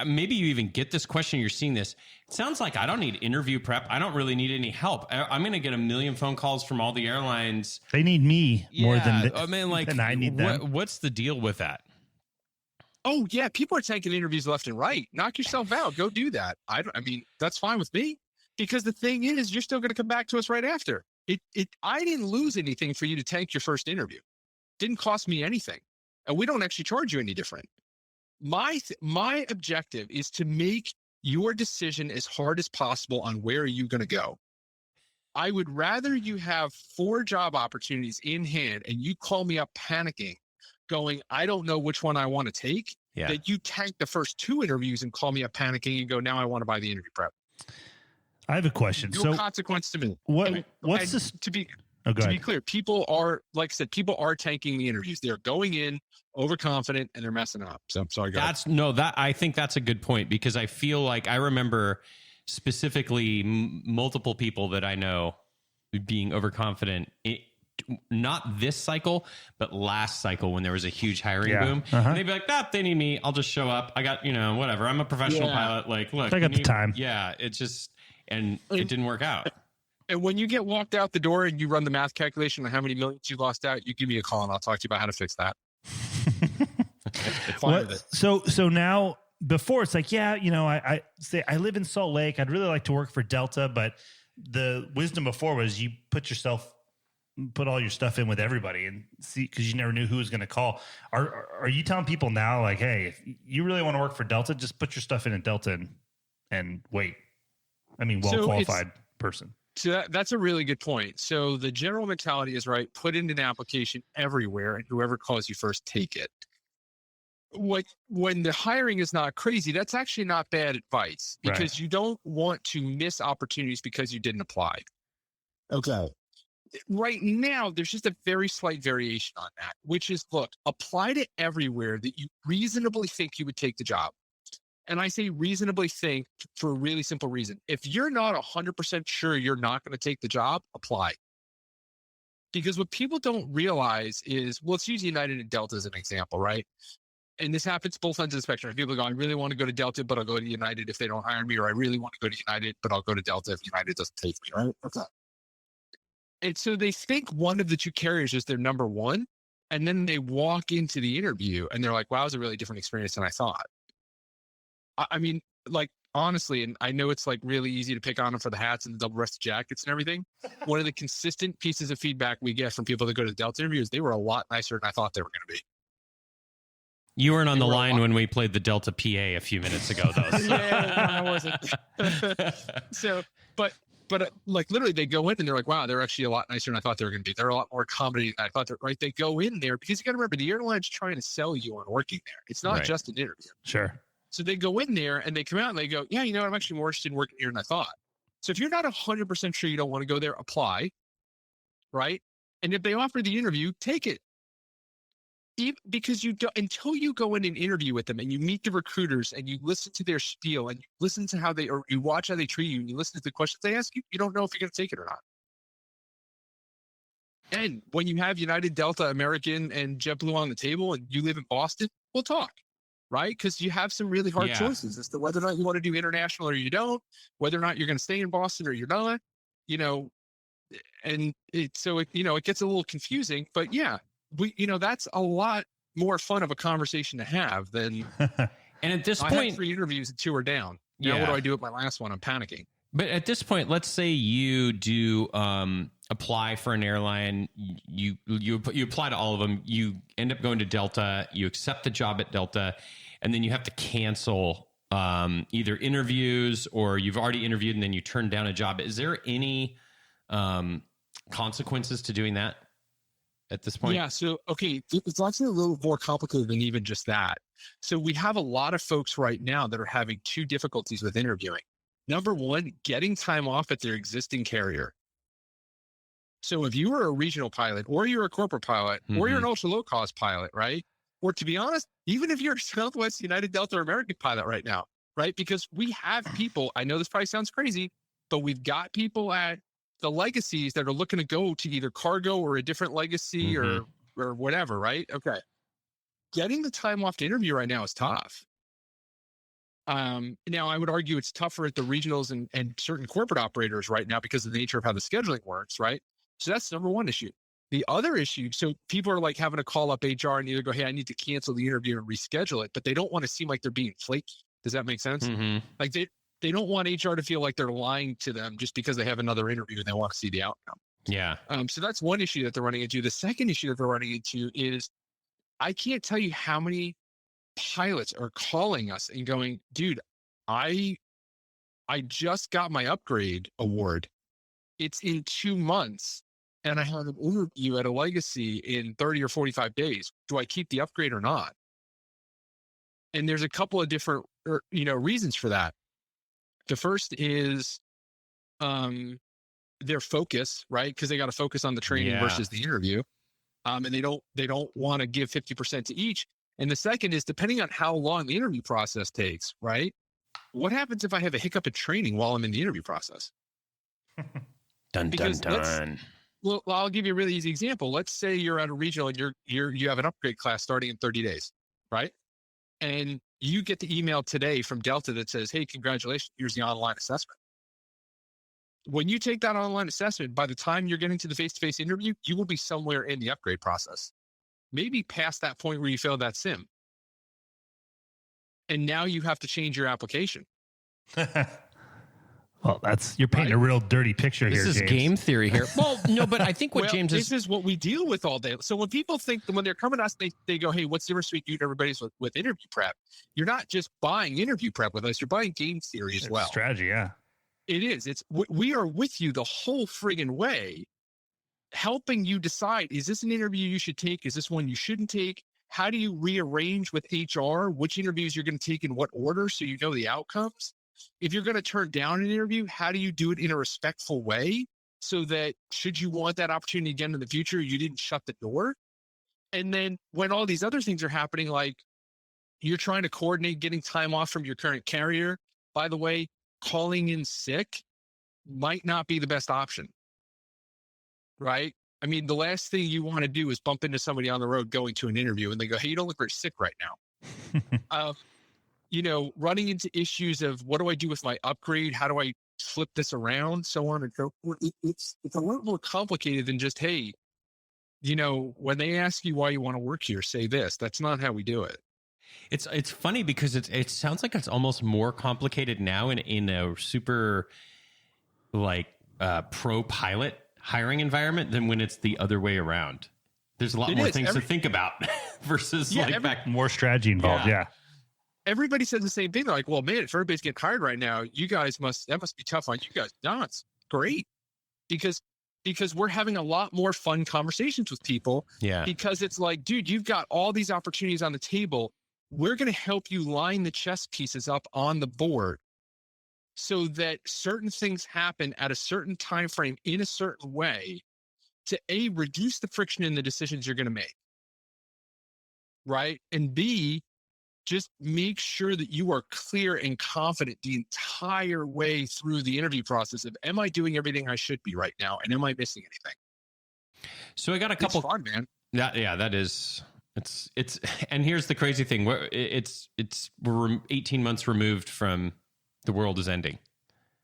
maybe you even get this question. You're seeing this. It sounds like I don't need interview prep. I don't really need any help. I'm going to get a million phone calls from all the airlines. They need me more than than I need them. What's the deal with that? Oh yeah, people are taking interviews left and right. Knock yourself out. Go do that. I mean, that's fine with me, because the thing is, you're still going to come back to us right after. I didn't lose anything for you to tank your first interview. Didn't cost me anything, and we don't actually charge you any different. My objective is to make your decision as hard as possible on where are you going to go. I would rather you have 4 job opportunities in hand and you call me up panicking, going, I don't know which one I want to take, that you tank the first 2 interviews and call me up panicking and go, now I want to buy the interview prep. I have a question. No consequence to me. What's this? To be clear, people are, like I said, people are tanking the interviews. They're going in overconfident and they're messing up. So I'm sorry. I think that's a good point, because I feel like I remember specifically multiple people that I know being overconfident. Not this cycle, but last cycle when there was a huge hiring boom. And they'd be like, they need me. I'll just show up. I got, whatever. I'm a professional pilot. Like, look, I got the time. Yeah. It's just, and it didn't work out. And when you get walked out the door and you run the math calculation on how many millions you lost out, you give me a call and I'll talk to you about how to fix that. So now, before it's like, I say I live in Salt Lake. I'd really like to work for Delta, but the wisdom before was you put all your stuff in with everybody and see, because you never knew who was going to call. Are you telling people now, like, hey, if you really want to work for Delta, just put your stuff in at Delta and wait? I mean, well-qualified person. So that's a really good point. So the general mentality is, right, put in an application everywhere and whoever calls you first, take it. When the hiring is not crazy, that's actually not bad advice, because you don't want to miss opportunities because you didn't apply. Okay. Right now, there's just a very slight variation on that, which is, look, apply to everywhere that you reasonably think you would take the job. And I say reasonably think for a really simple reason. If you're not 100% sure you're not going to take the job, apply. Because what people don't realize is, well, let's use United and Delta as an example, right? And this happens both ends of the spectrum. People go, I really want to go to Delta, but I'll go to United if they don't hire me, or I really want to go to United, but I'll go to Delta if United doesn't take me, right? Okay. And so they think one of the two carriers is their number one, and then they walk into the interview and they're like, wow, it was a really different experience than I thought. I mean, like, honestly, and I know it's like really easy to pick on them for the hats and the double-breasted jackets and everything. One of the consistent pieces of feedback we get from people that go to the Delta interviews, they were a lot nicer than I thought they were going to be. You weren't on the line when we played the Delta PA a few minutes ago, though. So. Yeah, I wasn't. So, but like literally they go in and they're like, wow, they're actually a lot nicer than I thought they were going to be. They're a lot more accommodating than I thought. Right? They go in there because you got to remember the airline's trying to sell you on working there. It's not just an interview. Sure. So they go in there and they come out and they go, yeah, you know what? I'm actually more interested in working here than I thought. So if you're not 100% sure you don't want to go there, apply. Right? And if they offer the interview, take it. Because you don't, until you go in and interview with them and you meet the recruiters and you listen to their spiel and you listen to how or you watch how they treat you and you listen to the questions they ask you, you don't know if you're going to take it or not. And when you have United, Delta, American, and JetBlue on the table and you live in Boston, we'll talk, right? Because you have some really hard choices as to whether or not you want to do international or you don't, whether or not you're going to stay in Boston or you're not, and it gets a little confusing, but yeah. That's a lot more fun of a conversation to have than. And at this I point, had 3 interviews and 2 are down. Now, what do I do with my last one? I'm panicking. But at this point, let's say you do apply for an airline. You apply to all of them. You end up going to Delta. You accept the job at Delta, and then you have to cancel either interviews or you've already interviewed and then you turn down a job. Is there any consequences to doing that at this point? Yeah. So, okay, it's actually a little more complicated than even just that. So we have a lot of folks right now that are having 2 difficulties with interviewing. Number one, getting time off at their existing carrier. So if you are a regional pilot or you're a corporate pilot or you're an ultra low cost pilot, right? Or to be honest, even if you're a Southwest, United, Delta, or American pilot right now, right? Because we have people, I know this probably sounds crazy, but we've got people at the legacies that are looking to go to either cargo or a different legacy or whatever, right? Okay. Getting the time off to interview right now is tough. Now I would argue it's tougher at the regionals and certain corporate operators right now because of the nature of how the scheduling works, right? So that's number one issue. The other issue, so people are like having to call up HR and either go, hey, I need to cancel the interview and reschedule it, but they don't want to seem like they're being flaky. Does that make sense? Like they don't want HR to feel like they're lying to them just because they have another interview and they want to see the outcome. Yeah. So that's one issue that they're running into. The second issue that they're running into is I can't tell you how many pilots are calling us and going, dude, I just got my upgrade award. It's in 2 months and I have an interview at a legacy in 30 or 45 days. Do I keep the upgrade or not? And there's a couple of different, reasons for that. The first is their focus, right? Because they got to focus on the training versus the interview. And they don't want to give 50% to each. And the second is depending on how long the interview process takes, right? What happens if I have a hiccup in training while I'm in the interview process? Dun, Well, I'll give you a really easy example. Let's say you're at a regional and you have an upgrade class starting in 30 days, right? And you get the email today from Delta that says, hey, congratulations, here's the online assessment. When you take that online assessment, by the time you're getting to the face-to-face interview, you will be somewhere in the upgrade process. Maybe past that point where you failed that sim. And now you have to change your application. Well, you're painting a real dirty picture here, This is James. game theory here. Well, no, but I think what James this is what we deal with all day. So when people think, when they're coming to us, they go, hey, what's the difference between you and everybody's with interview prep? You're not just buying interview prep with us, you're buying game theory as well. Strategy, yeah. It is. We are with you the whole friggin' way, helping you decide, is this an interview you should take? Is this one you shouldn't take? How do you rearrange with HR which interviews you're going to take in what order so you know the outcomes? If you're going to turn down an interview, how do you do it in a respectful way so that should you want that opportunity again in the future, you didn't shut the door? And then when all these other things are happening, like you're trying to coordinate getting time off from your current carrier, by the way, calling in sick might not be the best option, right? I mean, the last thing you want to do is bump into somebody on the road going to an interview and they go, "Hey, you don't look very sick right now." Running into issues of what do I do with my upgrade? How do I flip this around? So on and so forth. It's a lot more complicated than just, hey, when they ask you why you want to work here, say this. That's not how we do it. It's funny because it sounds like it's almost more complicated now in a super pro pilot hiring environment than when it's the other way around. There's a lot more things to think about versus back. More strategy involved. Yeah. Everybody says the same thing. They're like, well, man, if everybody's getting hired right now, that must be tough on you guys. No, it's great because we're having a lot more fun conversations with people. Yeah. Because it's like, dude, you've got all these opportunities on the table. We're going to help you line the chess pieces up on the board so that certain things happen at a certain time frame in a certain way to reduce the friction in the decisions you're going to make. Right. And B, just make sure that you are clear and confident the entire way through the interview process of, am I doing everything I should be right now? And am I missing anything? So I got a couple. It's fun, man. That is, it's, and here's the crazy thing. We're 18 months removed from the world is ending.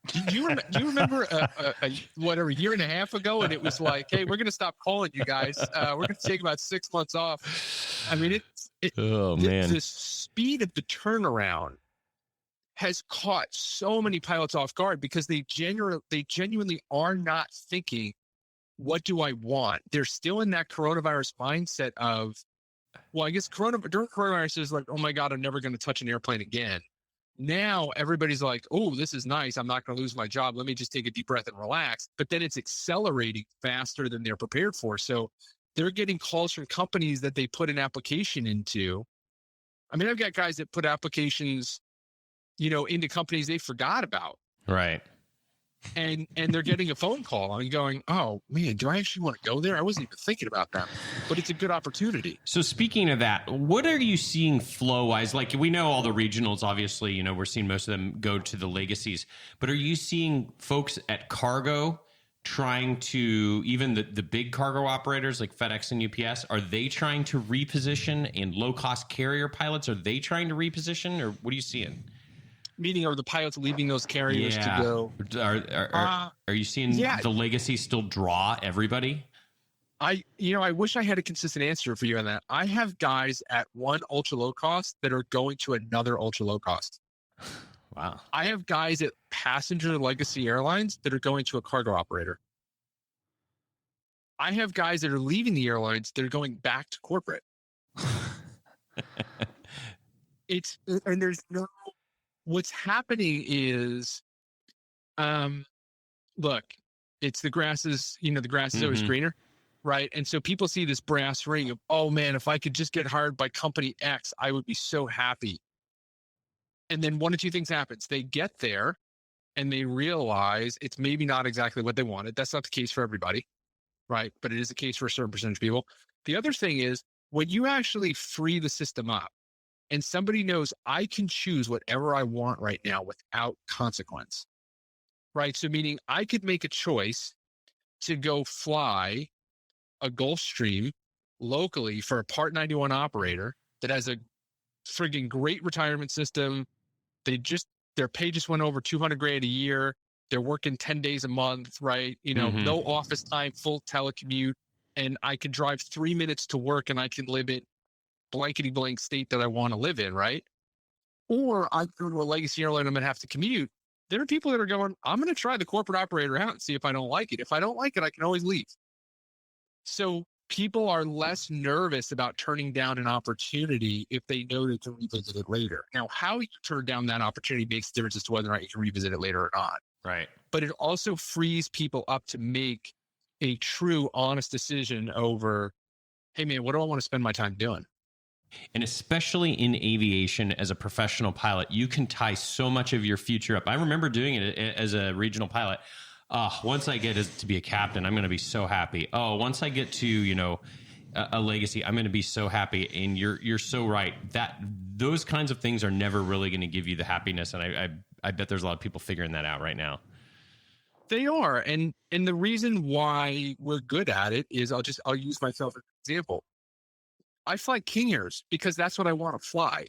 Do you remember a year and a half ago? And it was like, hey, we're going to stop calling you guys. We're going to take about 6 months off. I mean, man, the speed of the turnaround has caught so many pilots off guard because they genuinely are not thinking, what do I want? They're still in that coronavirus mindset of, well, I guess during coronavirus is like, oh my God, I'm never going to touch an airplane again. Now everybody's like, oh, this is nice. I'm not going to lose my job. Let me just take a deep breath and relax. But then it's accelerating faster than they're prepared for. So they're getting calls from companies that they put an application into. I mean, I've got guys that put applications, into companies they forgot about. Right. And they're getting a phone call and going, oh man, do I actually want to go there? I wasn't even thinking about that, but it's a good opportunity. So speaking of that, what are you seeing flow wise? Like we know all the regionals, obviously, we're seeing most of them go to the legacies, but are you seeing folks at cargo trying to, even the big cargo operators like FedEx and UPS, are they trying to reposition, and low cost carrier pilots, are they trying to reposition, or what are you seeing? Meaning, are the pilots leaving those carriers to go? Are you seeing the legacy still draw everybody? I wish I had a consistent answer for you on that. I have guys at one ultra low cost that are going to another ultra low cost. Wow. I have guys at passenger legacy airlines that are going to a cargo operator. I have guys that are leaving the airlines that are going back to corporate. And there's no. What's happening is, look, it's the grass is always greener, right? And so people see this brass ring of, oh man, if I could just get hired by company X, I would be so happy. And then one of two things happens. They get there and they realize it's maybe not exactly what they wanted. That's not the case for everybody, right? But it is the case for a certain percentage of people. The other thing is when you actually free the system up, and somebody knows I can choose whatever I want right now without consequence, right? So meaning I could make a choice to go fly a Gulfstream locally for a Part 91 operator that has a friggin' great retirement system. Their pay just went over $200,000 a year. They're working 10 days a month, right? No office time, full telecommute. And I can drive 3 minutes to work and I can live in blankety blank state that I want to live in, right? Or I go to a legacy airline, I'm going to have to commute. There are people that are going, I'm going to try the corporate operator out and see if I don't like it. If I don't like it, I can always leave. So people are less nervous about turning down an opportunity if they know they can revisit it later. Now, how you turn down that opportunity makes a difference as to whether or not you can revisit it later or not. Right. But it also frees people up to make a true, honest decision over, hey man, what do I want to spend my time doing? And especially in aviation, as a professional pilot, you can tie so much of your future up. I remember doing it as a regional pilot. Once I get to be a captain, I'm going to be so happy. Once I get to, a legacy, I'm going to be so happy. And you're so right that those kinds of things are never really going to give you the happiness. And I bet there's a lot of people figuring that out right now. They are. And the reason why we're good at it is I'll use myself as an example. I fly King Airs because that's what I want to fly.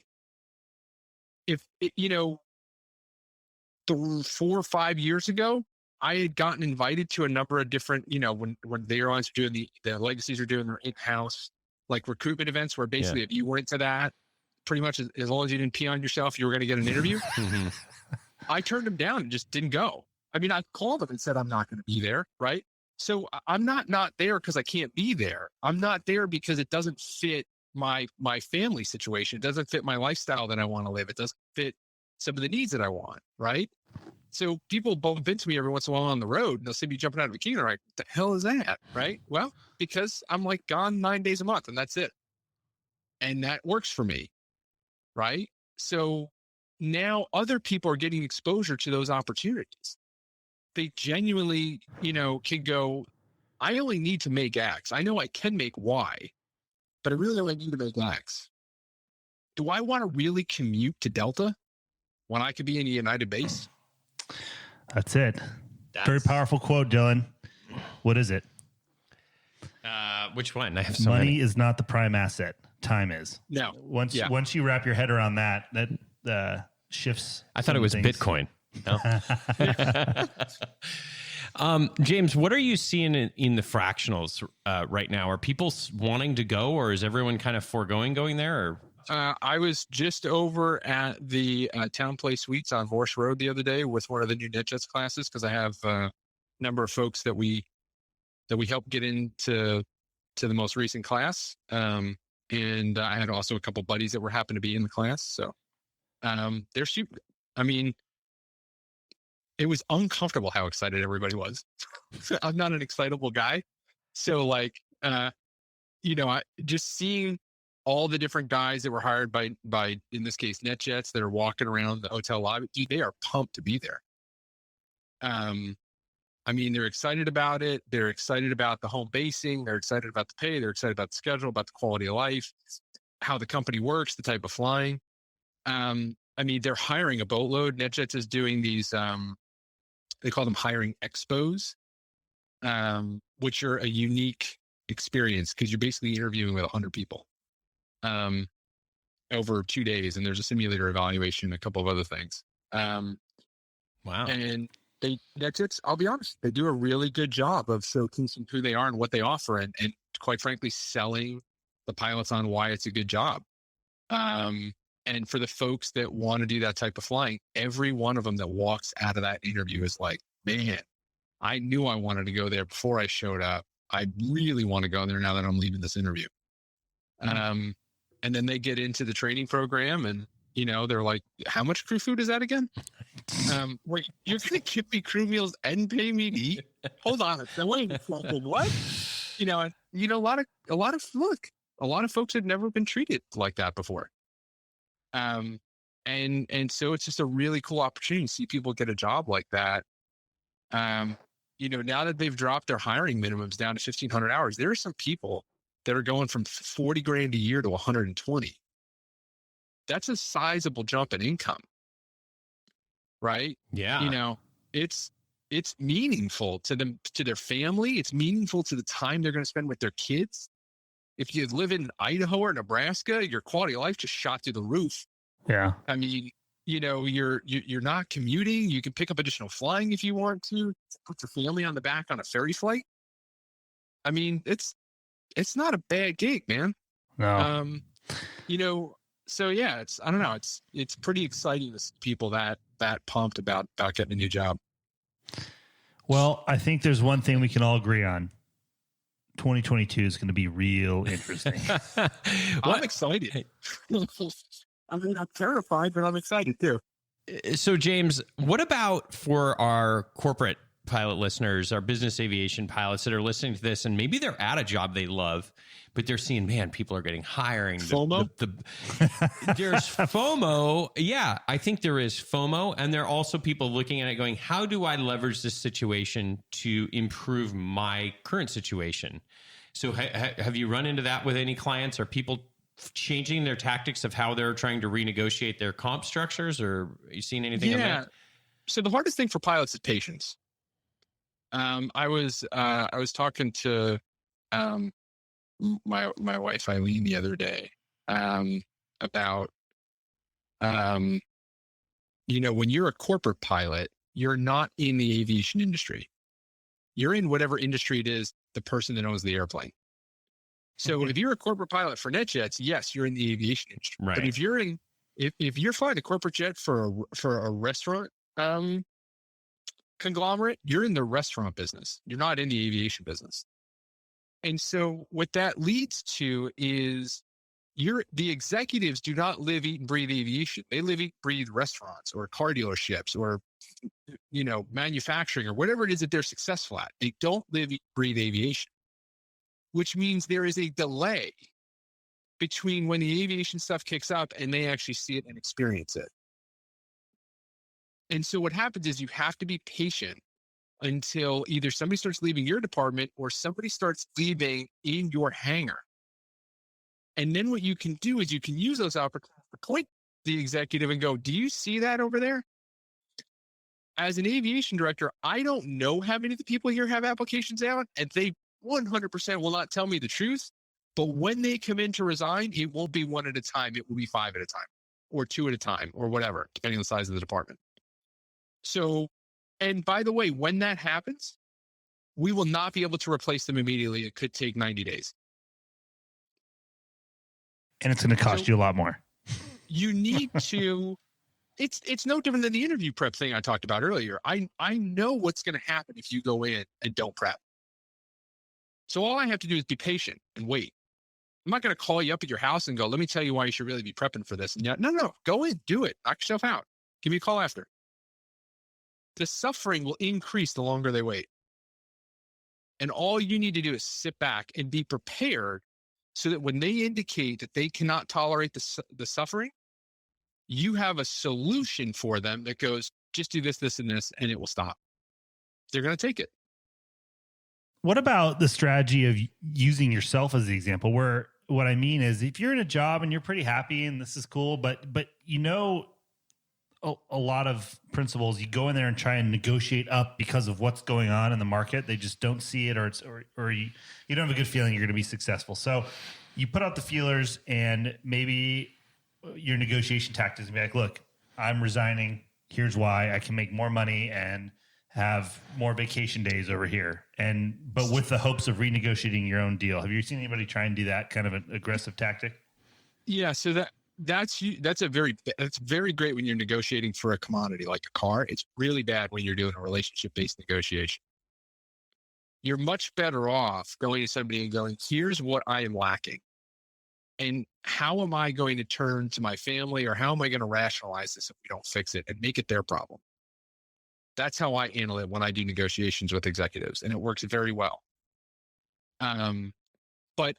If it, 4 or 5 years ago, I had gotten invited to a number of different, when the airlines are doing the legacies are doing their in-house like recruitment events where basically if you went to that, pretty much as long as you didn't pee on yourself, you were going to get an interview. I turned them down and just didn't go. I mean, I called them and said, I'm not going to be there. Right. So I'm not there because I can't be there. I'm not there because it doesn't fit my family situation. It doesn't fit my lifestyle that I want to live. It doesn't fit some of the needs that I want. Right. So people bump into me every once in a while on the road and they'll see me jumping out of a bikini. They're like, what the hell is that? Right. Well, because I'm like gone 9 days a month and that's it. And that works for me. Right. So now other people are getting exposure to those opportunities. They genuinely, can go, I only need to make X. I know I can make Y, but I really only need to make X. Do I want to really commute to Delta when I could be in a United base? That's it. Very powerful quote, Dylan. What is it? Which one? I have so Money many. is not the prime asset. Time is. No. Once you wrap your head around that shifts. I thought it was things. Bitcoin. No. James, what are you seeing in the fractionals right now? Are people wanting to go, or is everyone kind of foregoing going there? Or? I was just over at the Town Place Suites on Vorse Road the other day with one of the new NetJets classes because I have a number of folks that we helped get into the most recent class, and I had also a couple buddies that were happened to be in the class. So they're super. I mean, it was uncomfortable how excited everybody was. I'm not an excitable guy, so just seeing all the different guys that were hired by in this case NetJets that are walking around the hotel lobby, dude, they are pumped to be there. I mean, they're excited about it. They're excited about the home basing. They're excited about the pay. They're excited about the schedule, about the quality of life, how the company works, the type of flying. I mean, they're hiring a boatload. NetJets is doing these, they call them hiring expos, which are a unique experience because you're basically interviewing with 100 people over 2 days. And there's a simulator evaluation, a couple of other things. Wow. And NetJets, I'll be honest, they do a really good job of showcasing who they are and what they offer. And quite frankly, selling the pilots on why it's a good job. And for the folks that want to do that type of flying, every one of them that walks out of that interview is like, man, I knew I wanted to go there before I showed up. I really want to go there now that I'm leaving this interview. And then they get into the training program and, they're like, how much crew food is that again? Wait, you're going to give me crew meals and pay me to eat? Hold on a second. Wait a second. What? A lot of folks had never been treated like that before. And so it's just a really cool opportunity to see people get a job like that. Now that they've dropped their hiring minimums down to 1,500 hours, there are some people that are going from 40 grand a year to 120. That's a sizable jump in income, right? Yeah. It's meaningful to them, to their family. It's meaningful to the time they're going to spend with their kids. If you live in Idaho or Nebraska, your quality of life just shot through the roof. Yeah. I mean, you're not commuting. You can pick up additional flying if you want to. Put your family on the back on a ferry flight. I mean, it's not a bad gig, man. No. So yeah, I don't know. It's pretty exciting to see people that pumped about getting a new job. Well, I think there's one thing we can all agree on. 2022 is going to be real interesting. I'm excited. I'm terrified, but I'm excited too. So, James, what about for our corporate pilot listeners, our business aviation pilots that are listening to this, and maybe they're at a job they love, but they're seeing, man, people are getting hiring. FOMO? There's FOMO. Yeah, I think there is FOMO. And there are also people looking at it going, how do I leverage this situation to improve my current situation? So have you run into that with any clients? Are people changing their tactics of how they're trying to renegotiate their comp structures, or are you seeing anything on that? So the hardest thing for pilots is patience. I was talking to my wife Eileen the other day about when you're a corporate pilot, you're not in the aviation industry. You're in whatever industry it is, the person that owns the airplane. So if you're a corporate pilot for NetJets, yes, you're in the aviation industry. Right. But if you're if you're flying a corporate jet for a restaurant conglomerate, you're in the restaurant business. You're not in the aviation business. And so what that leads to is the executives do not live, eat, and breathe aviation. They live, eat, breathe restaurants or car dealerships or, manufacturing or whatever it is that they're successful at. They don't live, eat, breathe aviation, which means there is a delay between when the aviation stuff kicks up and they actually see it and experience it. And so what happens is you have to be patient until either somebody starts leaving your department or somebody starts leaving in your hangar. And then what you can do is you can use those opportunities to point the executive and go, do you see that over there? As an aviation director, I don't know how many of the people here have applications out, and they 100% will not tell me the truth. But when they come in to resign, it won't be one at a time. It will be 5 at a time or 2 at a time or whatever, depending on the size of the department. So, and by the way, when that happens, we will not be able to replace them immediately. It could take 90 days. And it's going to cost you a lot more. You need to, it's no different than the interview prep thing I talked about earlier. I know what's going to happen if you go in and don't prep. So all I have to do is be patient and wait. I'm not going to call you up at your house and go, let me tell you why you should really be prepping for this. And no, go in, do it, knock yourself out. Give me a call after. The suffering will increase the longer they wait. And all you need to do is sit back and be prepared so that when they indicate that they cannot tolerate the suffering, you have a solution for them that goes, just do this, this, and this, and it will stop. They're going to take it. What about the strategy of using yourself as the example? Where what I mean is if you're in a job and you're pretty happy and this is cool, but a lot of principals, you go in there and try and negotiate up because of what's going on in the market. They just don't see it, or you don't have a good feeling you're going to be successful. So you put out the feelers, and maybe your negotiation tactics be like, look, I'm resigning. Here's why. I can make more money and have more vacation days over here. But with the hopes of renegotiating your own deal. Have you seen anybody try and do that kind of an aggressive tactic? Yeah. So that's very great when you're negotiating for a commodity like a car. It's really bad when you're doing a relationship-based negotiation. You're much better off going to somebody and going, here's what I am lacking. And how am I going to turn to my family, or how am I going to rationalize this if we don't fix it and make it their problem? That's how I handle it when I do negotiations with executives, and it works very well. But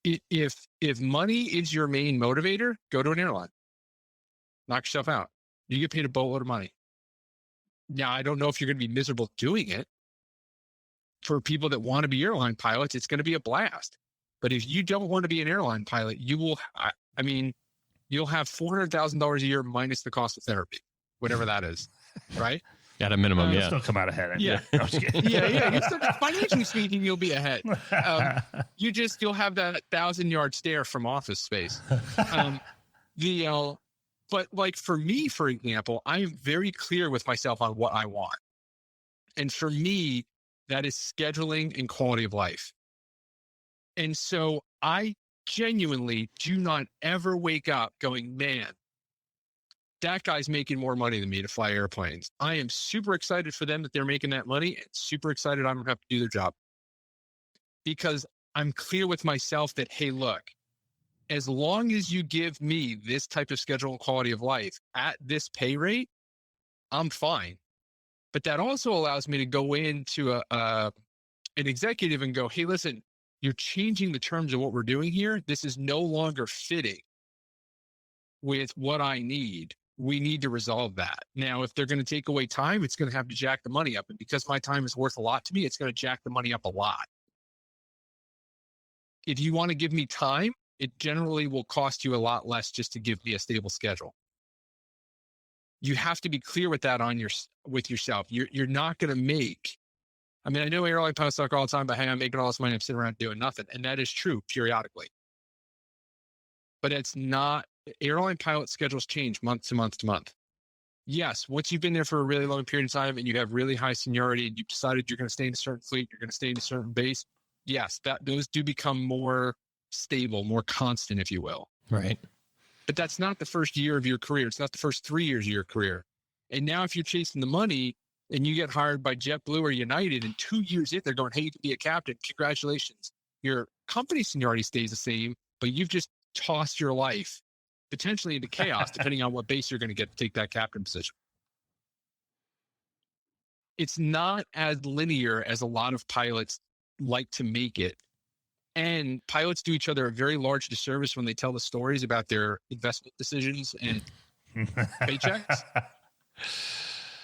if money is your main motivator, go to an airline. Knock yourself out. You get paid a boatload of money. Now, I don't know if you're going to be miserable doing it. For people that want to be airline pilots, it's going to be a blast. But if you don't want to be an airline pilot, you'll have $400,000 a year minus the cost of therapy, whatever that is, right? At a minimum, You'll still come out ahead. Yeah. No, I'm just kidding. Yeah. Financially speaking, you'll be ahead. You'll have that 1,000-yard stare from Office Space. But like for me, for example, I am very clear with myself on what I want. And for me, that is scheduling and quality of life. And so I genuinely do not ever wake up going, man, that guy's making more money than me to fly airplanes. I am super excited for them that they're making that money, and super excited I'm going to have to do their job. Because I'm clear with myself that, hey, look, as long as you give me this type of schedule and quality of life at this pay rate, I'm fine. But that also allows me to go into an executive and go, hey, listen, you're changing the terms of what we're doing here. This is no longer fitting with what I need. We need to resolve that. Now, if they're going to take away time, it's going to have to jack the money up. And because my time is worth a lot to me, it's going to jack the money up a lot. If you want to give me time, it generally will cost you a lot less just to give me a stable schedule. You have to be clear with that with yourself. You're not going to make I mean, I know airline pilots talk all the time about, hey, I'm making all this money, I'm sitting around doing nothing. And that is true periodically. But it's not, airline pilot schedules change month to month to month. Yes, once you've been there for a really long period of time and you have really high seniority and you've decided you're going to stay in a certain fleet, you're going to stay in a certain base, yes, those do become more stable, more constant, if you will. Right. But that's not the first year of your career. It's not the first 3 years of your career. And now if you're chasing the money and you get hired by JetBlue or United and 2 years in, they're going, hey, you can be a captain. Congratulations. Your company seniority stays the same, but you've just tossed your life potentially into chaos, depending on what base you're going to get to take that captain position. It's not as linear as a lot of pilots like to make it. And pilots do each other a very large disservice when they tell the stories about their investment decisions and paychecks.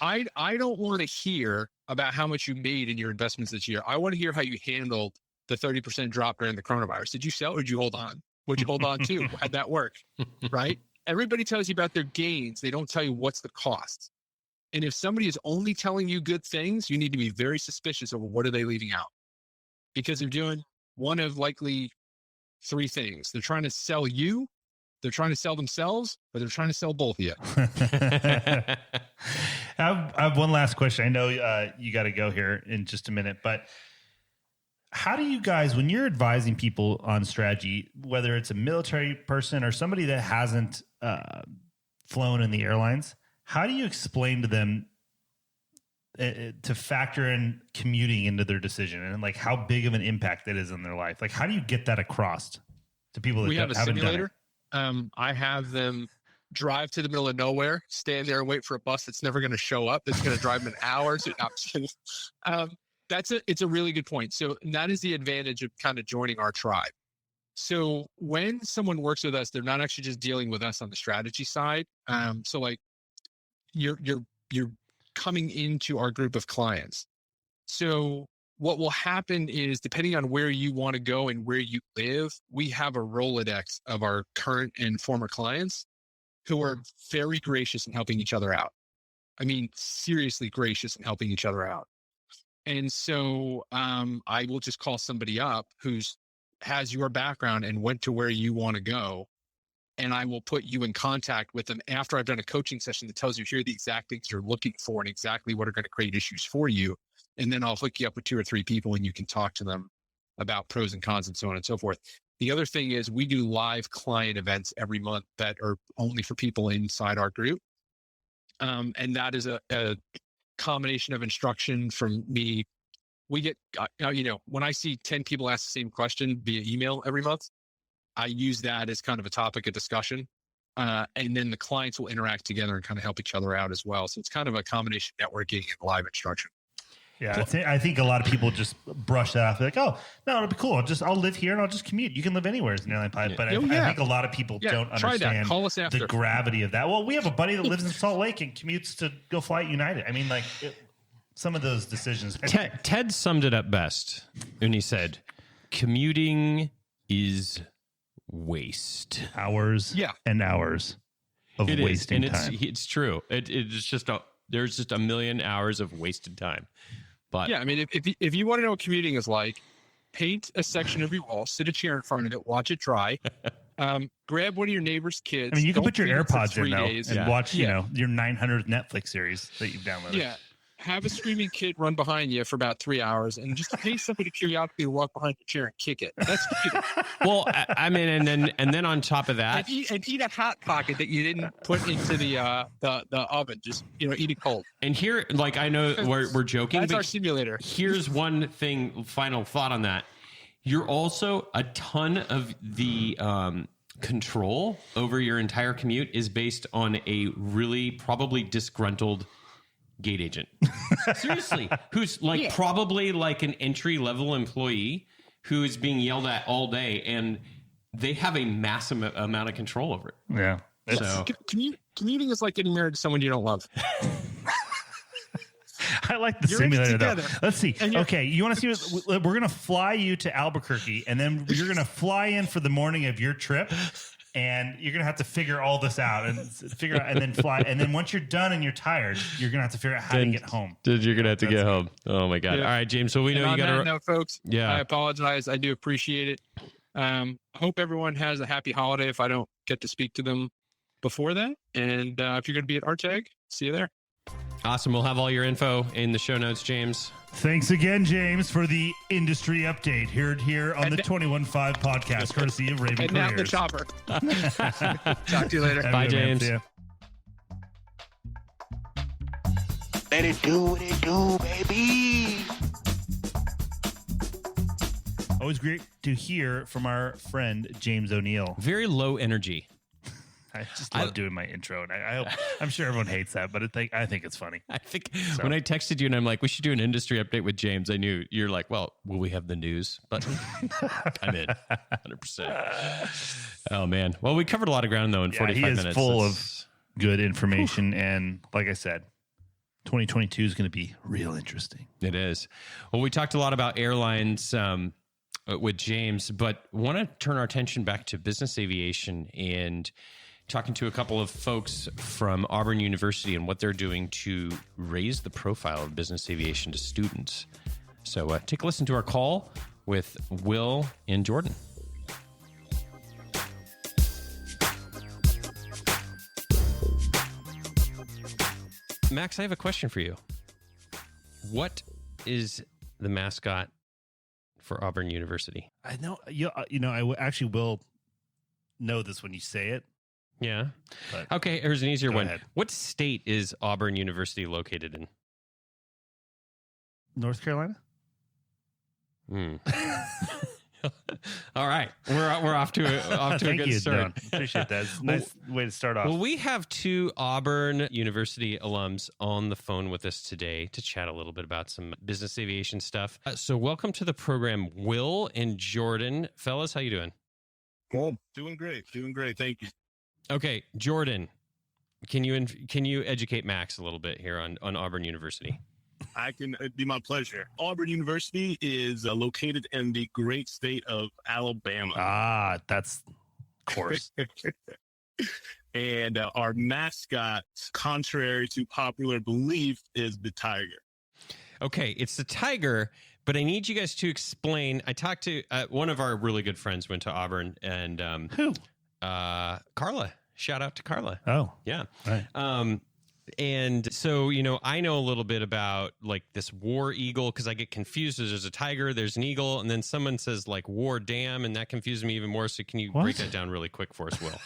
I don't want to hear about how much you made in your investments this year. I want to hear how you handled the 30% drop during the coronavirus. Did you sell or did you hold on? What'd you hold on to? How'd that work? Right? Everybody tells you about their gains. They don't tell you what's the cost. And if somebody is only telling you good things, you need to be very suspicious of what are they leaving out. Because they're doing one of likely three things. They're trying to sell you, they're trying to sell themselves, or they're trying to sell both of you. I have one last question. I know you got to go here in just a minute, but how do you guys, when you're advising people on strategy, whether it's a military person or somebody that hasn't flown in the airlines, how do you explain to them to factor in commuting into their decision and like how big of an impact that is in their life? Like, how do you get that across to people that haven't done it? I have them drive to the middle of nowhere, stand there and wait for a bus that's never going to show up. That's going to drive them an hour. It's a really good point. So that is the advantage of kind of joining our tribe. So when someone works with us, they're not actually just dealing with us on the strategy side. So like you're coming into our group of clients. So what will happen is, depending on where you want to go and where you live, we have a Rolodex of our current and former clients who are very gracious in helping each other out. I mean, seriously gracious in helping each other out. And so I will just call somebody up who's has your background and went to where you want to go. And I will put you in contact with them after I've done a coaching session that tells you here are the exact things you're looking for and exactly what are going to create issues for you. And then I'll hook you up with 2 or 3 people and you can talk to them about pros and cons and so on and so forth. The other thing is we do live client events every month that are only for people inside our group. And that is a combination of instruction from me. We get, when I see 10 people ask the same question via email every month, I use that as kind of a topic of discussion. And then the clients will interact together and kind of help each other out as well. So it's kind of a combination of networking and live instruction. Yeah, I think a lot of people just brush that off. They're like, oh, no, it'll be cool. I'll live here and I'll just commute. You can live anywhere as an airline pilot. Yeah. But I think a lot of people don't understand Call us after. the gravity of that. Well, we have a buddy that lives in Salt Lake and commutes to go fly at United. I mean, like some of those decisions. Ted summed it up best when he said, commuting is waste. Hours and hours of wasting time. It's true. It's just there's just a million hours of wasted time. But yeah, I mean, if you want to know what commuting is like, paint a section of your wall, sit a chair in front of it, watch it dry. Grab one of your neighbor's kids. I mean, you can put your AirPods in though and watch, your 900th Netflix series that you've downloaded. Yeah. Have a screaming kid run behind you for about 3 hours and just pay somebody periodically to walk behind your chair and kick it. That's commuting. Well, I mean, and then on top of that, and eat a hot pocket that you didn't put into the oven. Just eat it cold. And here, like, I know we're joking. That's but our simulator. Here's one thing. Final thought on that. You're also a ton of the control over your entire commute is based on a really probably disgruntled gate agent. Seriously, who's like probably like an entry level employee who is being yelled at all day, and they have a massive amount of control over it. Yeah. So commuting is like getting married to someone you don't love. I like the simulator though. Let's see. Okay, you want to see what we're going to fly you to Albuquerque, and then you're going to fly in for the morning of your trip. and you're going to have to figure all this out and then fly. And then once you're done and you're tired, you're going to have to figure out how to get home. You're going to have to get home. Oh my God. Yeah. All right, James. So we know you got to. No, folks. Yeah. I apologize. I do appreciate it. Hope everyone has a happy holiday if I don't get to speak to them before that. And if you're going to be at RTAG, see you there. Awesome. We'll have all your info in the show notes, James. Thanks again, James, for the industry update here on the 21.5 podcast, courtesy of Raven And now the Careers. chopper. Talk to you later. Bye, James. See ya. Let it do what it do, baby. Always great to hear from our friend, James Onieal. Very low energy. I just love doing my intro, and I'm sure everyone hates that, but I think it's funny. I think when I texted you and I'm like, we should do an industry update with James, I knew you're like, well, will we have the news? But I'm in 100%. Oh, man. Well, we covered a lot of ground, though, in 45 minutes. He is full of good information. And like I said, 2022 is going to be real interesting. It is. Well, we talked a lot about airlines with James, but want to turn our attention back to business aviation and talking to a couple of folks from Auburn University and what they're doing to raise the profile of business aviation to students. So take a listen to our call with Will and Jordan. Max, I have a question for you. What is the mascot for Auburn University? I know, I actually will know this when you say it. Yeah. But okay, here's an easier one. Ahead. What state is Auburn University located in? North Carolina? All right. We're off to a Thank good you, start. Don. Appreciate that. It's a nice way to start off. Well, we have two Auburn University alums on the phone with us today to chat a little bit about some business aviation stuff. So welcome to the program, Will and Jordan. Fellas, how you doing? Good. Doing great. Thank you. Okay, Jordan, can you educate Max a little bit here on Auburn University? I can. It'd be my pleasure. Auburn University is located in the great state of Alabama. Ah, that's of course. And our mascot, contrary to popular belief, is the tiger. Okay, it's the tiger, but I need you guys to explain. I talked to one of our really good friends went to Auburn, and Who? Carla. Shout out to Carla. Oh, Yeah. right. And so, I know a little bit about like this war eagle because I get confused. There's a tiger, there's an eagle, and then someone says like war dam, and that confuses me even more. So can you break that down really quick for us, Will?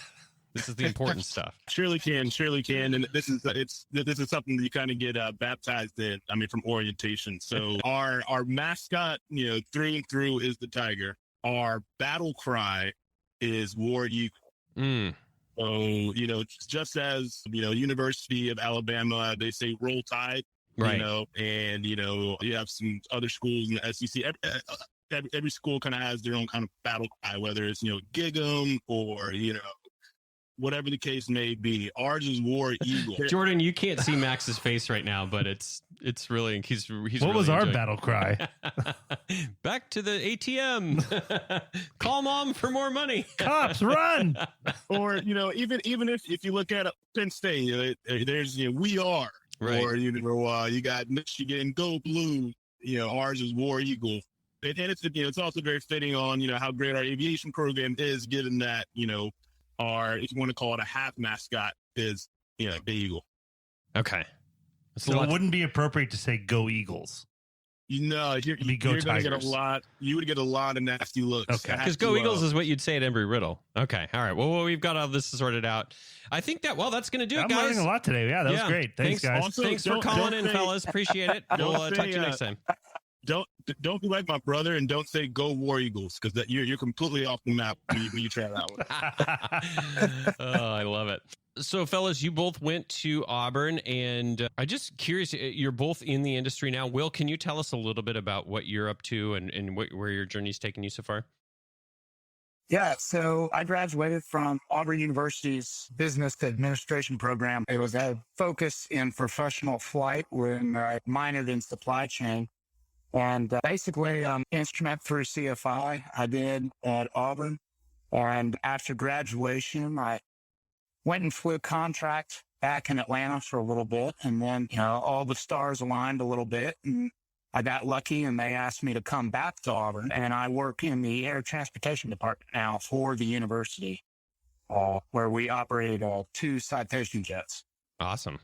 This is the important stuff. Surely can. And this is something that you kind of get baptized in. I mean, from orientation. So our mascot, through and through, is the tiger. Our battle cry is war eagle. Mm. So, just as, University of Alabama, they say roll tide, Right. And, you have some other schools in the SEC. Every school kind of has their own kind of battle cry, whether it's, gig 'em or, whatever the case may be. Ours is war eagle. Jordan, you can't see Max's face right now, but it's really he's What really was our enjoying- battle cry? Back to the ATM. Call mom for more money. Cops, run! Or, even if you look at Penn State, there's, we are. Right. Or, you got Michigan, go blue. Ours is war eagle. And it's also very fitting on, how great our aviation program is, given that, our, if you want to call it a half mascot, is, the eagle. Okay. So it wouldn't be appropriate to say go Eagles. You're going to get a lot. You would get a lot of nasty looks. Okay. Because go Eagles is what you'd say at Embry Riddle. Okay. All right. Well, we've got all this sorted out. I think that's going to do it, I'm guys. learning a lot today. Yeah, that was great. Thanks, guys. Also, Thanks for calling in, fellas. Appreciate it. We'll talk to you next time. Don't be like my brother and don't say go War Eagles, because that you're completely off the map when you try that one. Oh, I love it. So, fellas, you both went to Auburn, and I'm just curious. You're both in the industry now. Will, can you tell us a little bit about what you're up to and where your journey's taken you so far? Yeah, so I graduated from Auburn University's business administration program. It was a focus in professional flight when I minored in supply chain. And basically, instrument through CFI, I did at Auburn. And after graduation, I went and flew contract back in Atlanta for a little bit. And then, all the stars aligned a little bit. And I got lucky and they asked me to come back to Auburn. And I work in the air transportation department now for the university, where we operate 2 citation jets. Awesome.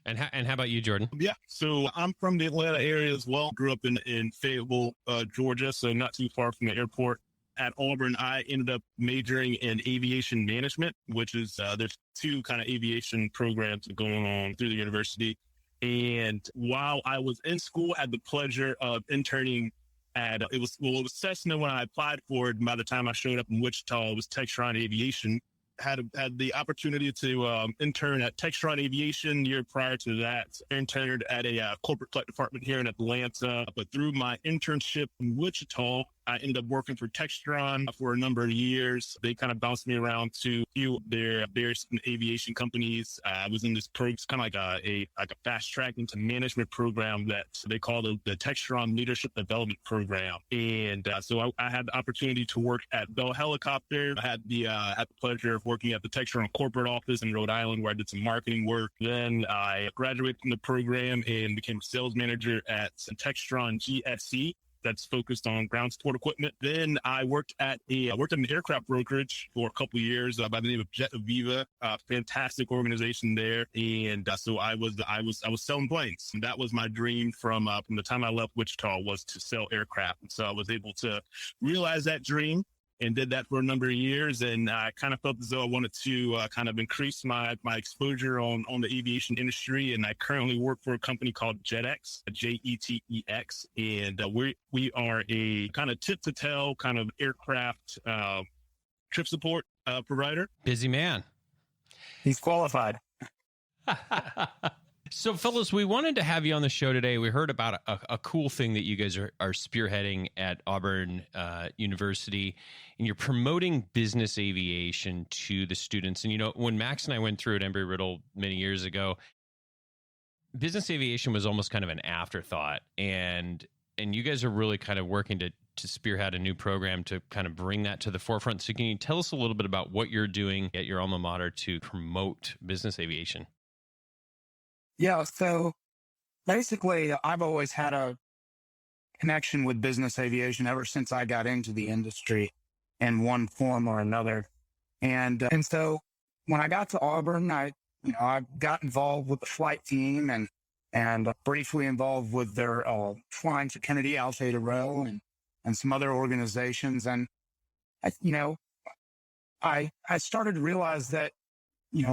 And how about you, Jordan? Yeah. So I'm from the Atlanta area as well. Grew up in Fayetteville, Georgia, so not too far from the airport. At Auburn, I ended up majoring in aviation management, which is there's 2 kind of aviation programs going on through the university. And while I was in school, I had the pleasure of interning at it was Cessna when I applied for it. And by the time I showed up in Wichita, it was Textron Aviation. Had the opportunity to intern at Textron Aviation. The year prior to that, interned at a corporate flight department here in Atlanta. But through my internship in Wichita, I ended up working for Textron for a number of years. They kind of bounced me around to a few of their various aviation companies. I was in this program, kind of like a fast track into management program that they call the Textron Leadership Development Program. And so I had the opportunity to work at Bell Helicopter. I had the pleasure of working at the Textron corporate office in Rhode Island, where I did some marketing work. Then I graduated from the program and became a sales manager at Textron GSC. That's focused on ground support equipment. Then I worked at an aircraft brokerage for a couple of years by the name of Jet Aviva, fantastic organization there. And so I was selling planes. And that was my dream from the time I left Wichita, was to sell aircraft. And so I was able to realize that dream and did that for a number of years. And I kind of felt as though I wanted to kind of increase my exposure on the aviation industry. And I currently work for a company called JetX, JETEX. And we are a kind of tip to tail kind of aircraft trip support provider. Busy man. He's qualified. So, fellas, we wanted to have you on the show today. We heard about a cool thing that you guys are spearheading at Auburn University, and you're promoting business aviation to the students. And, when Max and I went through at Embry-Riddle many years ago, business aviation was almost kind of an afterthought. And you guys are really kind of working to spearhead a new program to kind of bring that to the forefront. So can you tell us a little bit about what you're doing at your alma mater to promote business aviation? Yeah, so basically, I've always had a connection with business aviation ever since I got into the industry in one form or another. And so when I got to Auburn, I got involved with the flight team and briefly involved with their flying to Kennedy Al Theta Row and some other organizations. And I started to realize that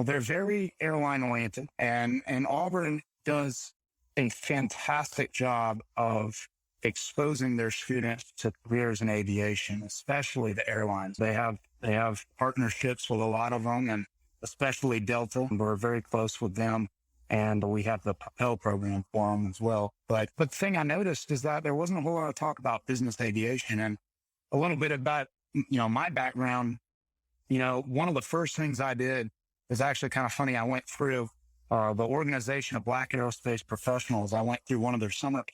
they're very airline oriented, and Auburn does a fantastic job of exposing their students to careers in aviation, especially the airlines. They have partnerships with a lot of them, and especially Delta. We're very close with them, and we have the Propel program for them as well. But the thing I noticed is that there wasn't a whole lot of talk about business aviation, and a little bit about my background. One of the first things I did is actually kind of funny. I went through the organization of Black Aerospace Professionals. I went through one of their summer camps.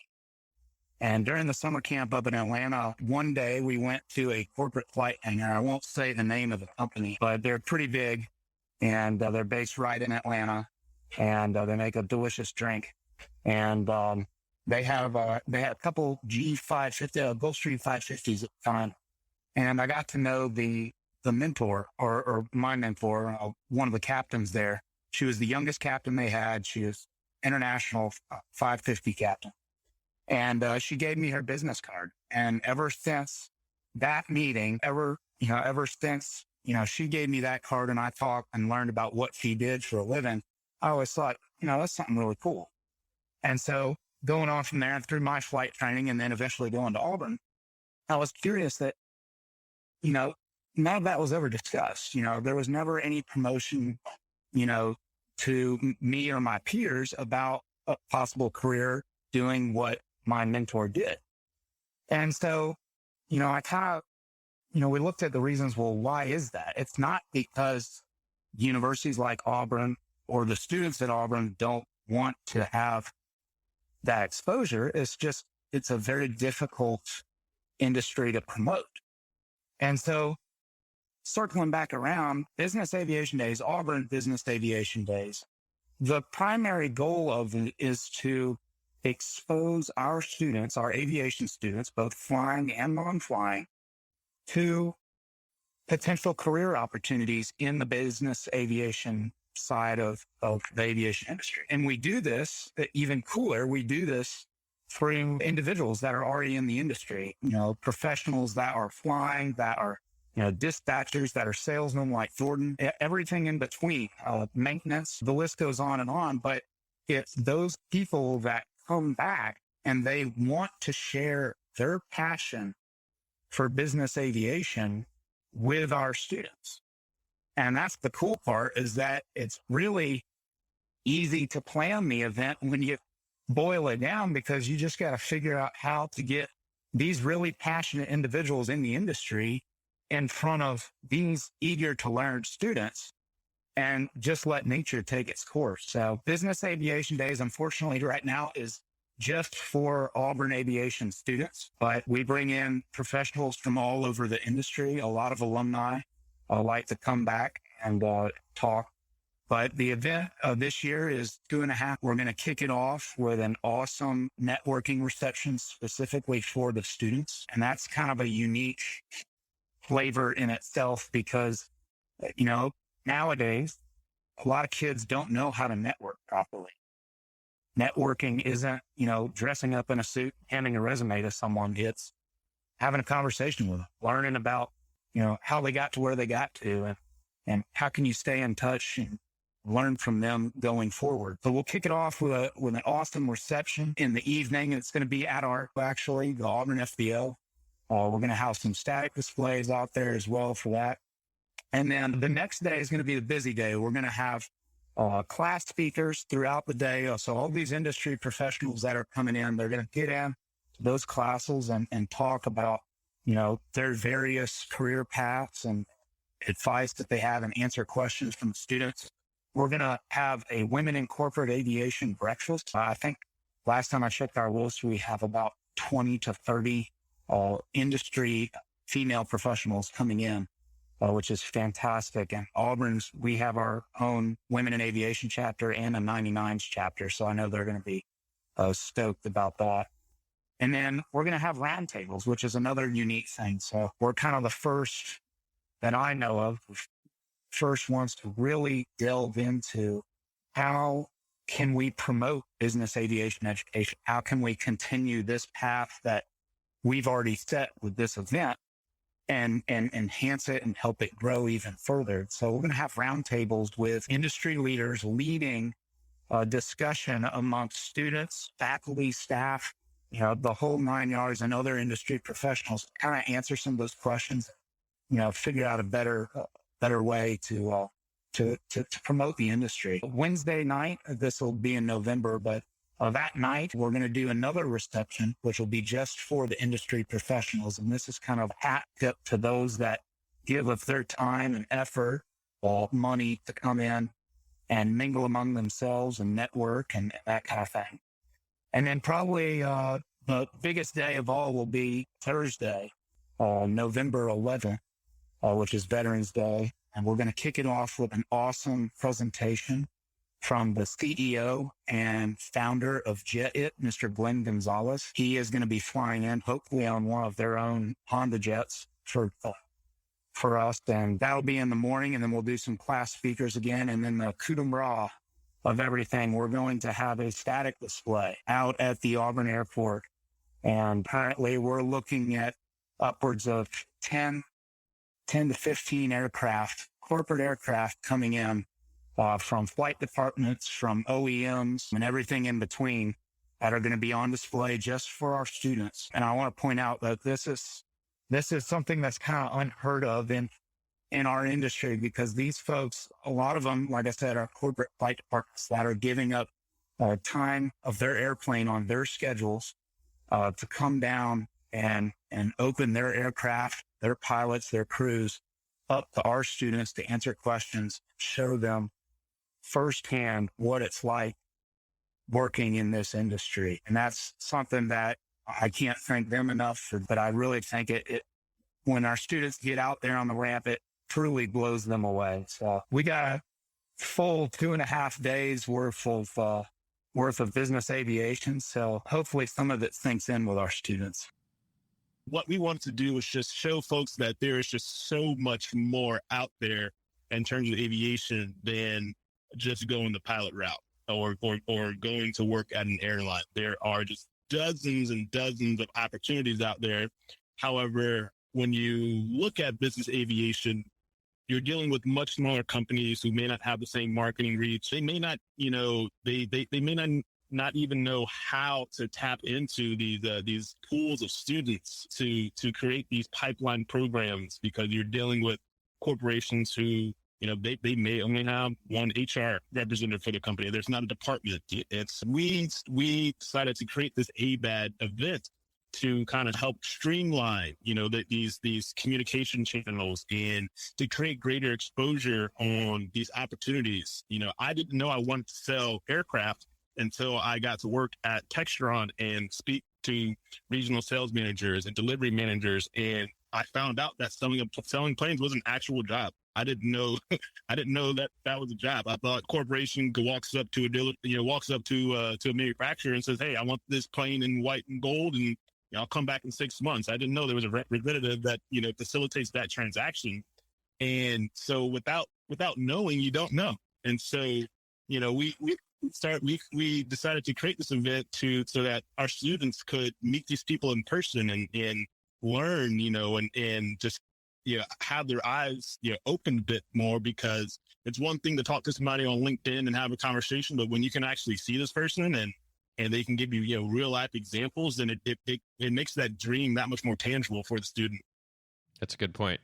And during the summer camp up in Atlanta, one day we went to a corporate flight hangar. I won't say the name of the company, but they're pretty big, and they're based right in Atlanta, and they make a delicious drink. And they had a couple G550, Gulfstream 550s at the time. And I got to know the mentor or my mentor, one of the captains there. She was the youngest captain they had. She was international 550 captain. And she gave me her business card. And ever since that meeting, ever since, she gave me that card and I talked and learned about what she did for a living, I always thought, that's something really cool. And so going on from there and through my flight training and then eventually going to Auburn, I was curious that, none of that was ever discussed. There was never any promotion, to me or my peers about a possible career doing what my mentor did. And so, I kind of, we looked at the reasons, well, why is that? It's not because universities like Auburn or the students at Auburn don't want to have that exposure. It's a very difficult industry to promote. And so circling back around, Business Aviation Days, Auburn Business Aviation Days, the primary goal of it is to expose our students, our aviation students, both flying and non-flying, to potential career opportunities in the business aviation side of the aviation industry. And we do this, even cooler, we do this through individuals that are already in the industry, professionals that are flying, that are, dispatchers, that are salesmen like Jordan, everything in between, maintenance, the list goes on. But it's those people that come back and they want to share their passion for business aviation with our students. And that's the cool part, is that it's really easy to plan the event when you boil it down, because you just got to figure out how to get these really passionate individuals in the industry in front of these eager to learn students and just let nature take its course. So Business Aviation Days, unfortunately, right now is just for Auburn aviation students, but we bring in professionals from all over the industry. A lot of alumni like to come back and talk. But the event this year is 2.5. We're going to kick it off with an awesome networking reception specifically for the students. And that's kind of a unique flavor in itself because, nowadays, a lot of kids don't know how to network properly. Networking isn't, dressing up in a suit, handing a resume to someone. It's having a conversation with them, learning about, how they got to where they got to, and how can you stay in touch and learn from them going forward. So we'll kick it off with an awesome reception in the evening. It's going to be at the Auburn FBO. We're going to have some static displays out there as well for that. And then the next day is going to be the busy day. We're going to have class speakers throughout the day. So all these industry professionals that are coming in, they're going to get in those classes and talk about, their various career paths and advice that they have and answer questions from students. We're going to have a women in corporate aviation breakfast. I think last time I checked our list, we have about 20 to 30 industry female professionals coming in, which is fantastic. And Auburn's, we have our own Women in Aviation chapter and a 99s chapter. So I know they're going to be stoked about that. And then we're going to have roundtables, which is another unique thing. So we're kind of the first that I know of, first ones to really delve into how can we promote business aviation education? How can we continue this path that we've already set with this event and enhance it and help it grow even further? So we're going to have roundtables with industry leaders leading a discussion amongst students, faculty, staff, the whole 9 yards, and other industry professionals, kind of answer some of those questions, figure out a better way to promote the industry. Wednesday night, this will be in November, but that night, we're going to do another reception, which will be just for the industry professionals. And this is kind of hat tip to those that give of their time and effort or money to come in and mingle among themselves and network and that kind of thing. And then probably the biggest day of all will be Thursday, November 11th, which is Veterans Day. And we're going to kick it off with an awesome presentation from the CEO and founder of JetIt, Mr. Glenn Gonzalez. He is going to be flying in, hopefully on one of their own Honda jets for us. And that'll be in the morning. And then we'll do some class speakers again. And then the coup de grace of everything, we're going to have a static display out at the Auburn airport. And currently we're looking at upwards of 10 to 15 aircraft, corporate aircraft coming in from flight departments, from OEMs, and everything in between that are going to be on display just for our students. And I want to point out that this is something that's kind of unheard of in our industry, because these folks, a lot of them, like I said, are corporate flight departments that are giving up time of their airplane on their schedules to come down and open their aircraft, their pilots, their crews up to our students to answer questions, show them firsthand what it's like working in this industry. And that's something that I can't thank them enough for, but I really think it when our students get out there on the ramp, truly blows them away. So we got a full 2.5 days worth of business aviation. So hopefully some of it sinks in with our students. What we wanted to do was just show folks that there is just so much more out there in terms of aviation than just going the pilot route or going to work at an airline. There are just dozens and dozens of opportunities out there. However, when you look at business aviation, you're dealing with much smaller companies who may not have the same marketing reach. They may not, they may not even know how to tap into these pools of students to create these pipeline programs, because you're dealing with corporations who, they may only have one HR representative for the company. There's not a department. We decided to create this ABAD event to kind of help streamline, these communication channels and to create greater exposure on these opportunities. I didn't know I wanted to sell aircraft until I got to work at Textron and speak to regional sales managers and delivery managers. And I found out that selling planes was an actual job. I didn't know that was a job. I thought a corporation walks up to a manufacturer and says, "Hey, I want this plane in white and gold, and I'll come back in 6 months." I didn't know there was a representative that facilitates that transaction. And so without knowing, you don't know. And so we decided to create this event so that our students could meet these people in person and learn, and just have their eyes open a bit more, because it's one thing to talk to somebody on LinkedIn and have a conversation, but when you can actually see this person and they can give you real life examples, then it makes that dream that much more tangible for the student. That's a good point.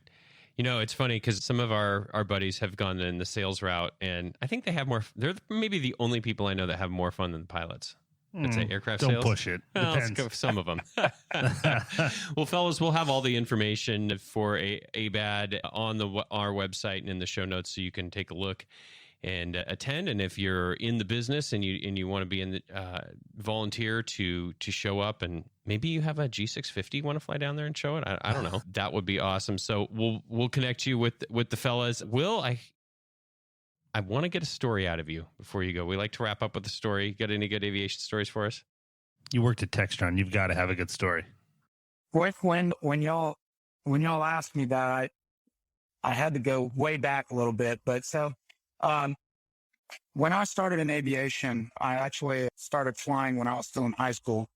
It's funny because some of our buddies have gone in the sales route, and I think they have more. They're maybe the only people I know that have more fun than the pilots. I'd say aircraft don't sales. Don't push it. Well, let's go with some of them. Well, fellas, we'll have all the information for ABAD on our website and in the show notes, so you can take a look and attend. And if you're in the business and you want to be in the volunteer to show up, and maybe you have a G650, you want to fly down there and show it. I don't know. That would be awesome. So we'll connect you with the fellas. Will, I want to get a story out of you before you go. We like to wrap up with a story. Got any good aviation stories for us? You worked at Textron. You've got to have a good story. When y'all asked me that, I had to go way back a little bit. But so when I started in aviation, I actually started flying when I was still in high school.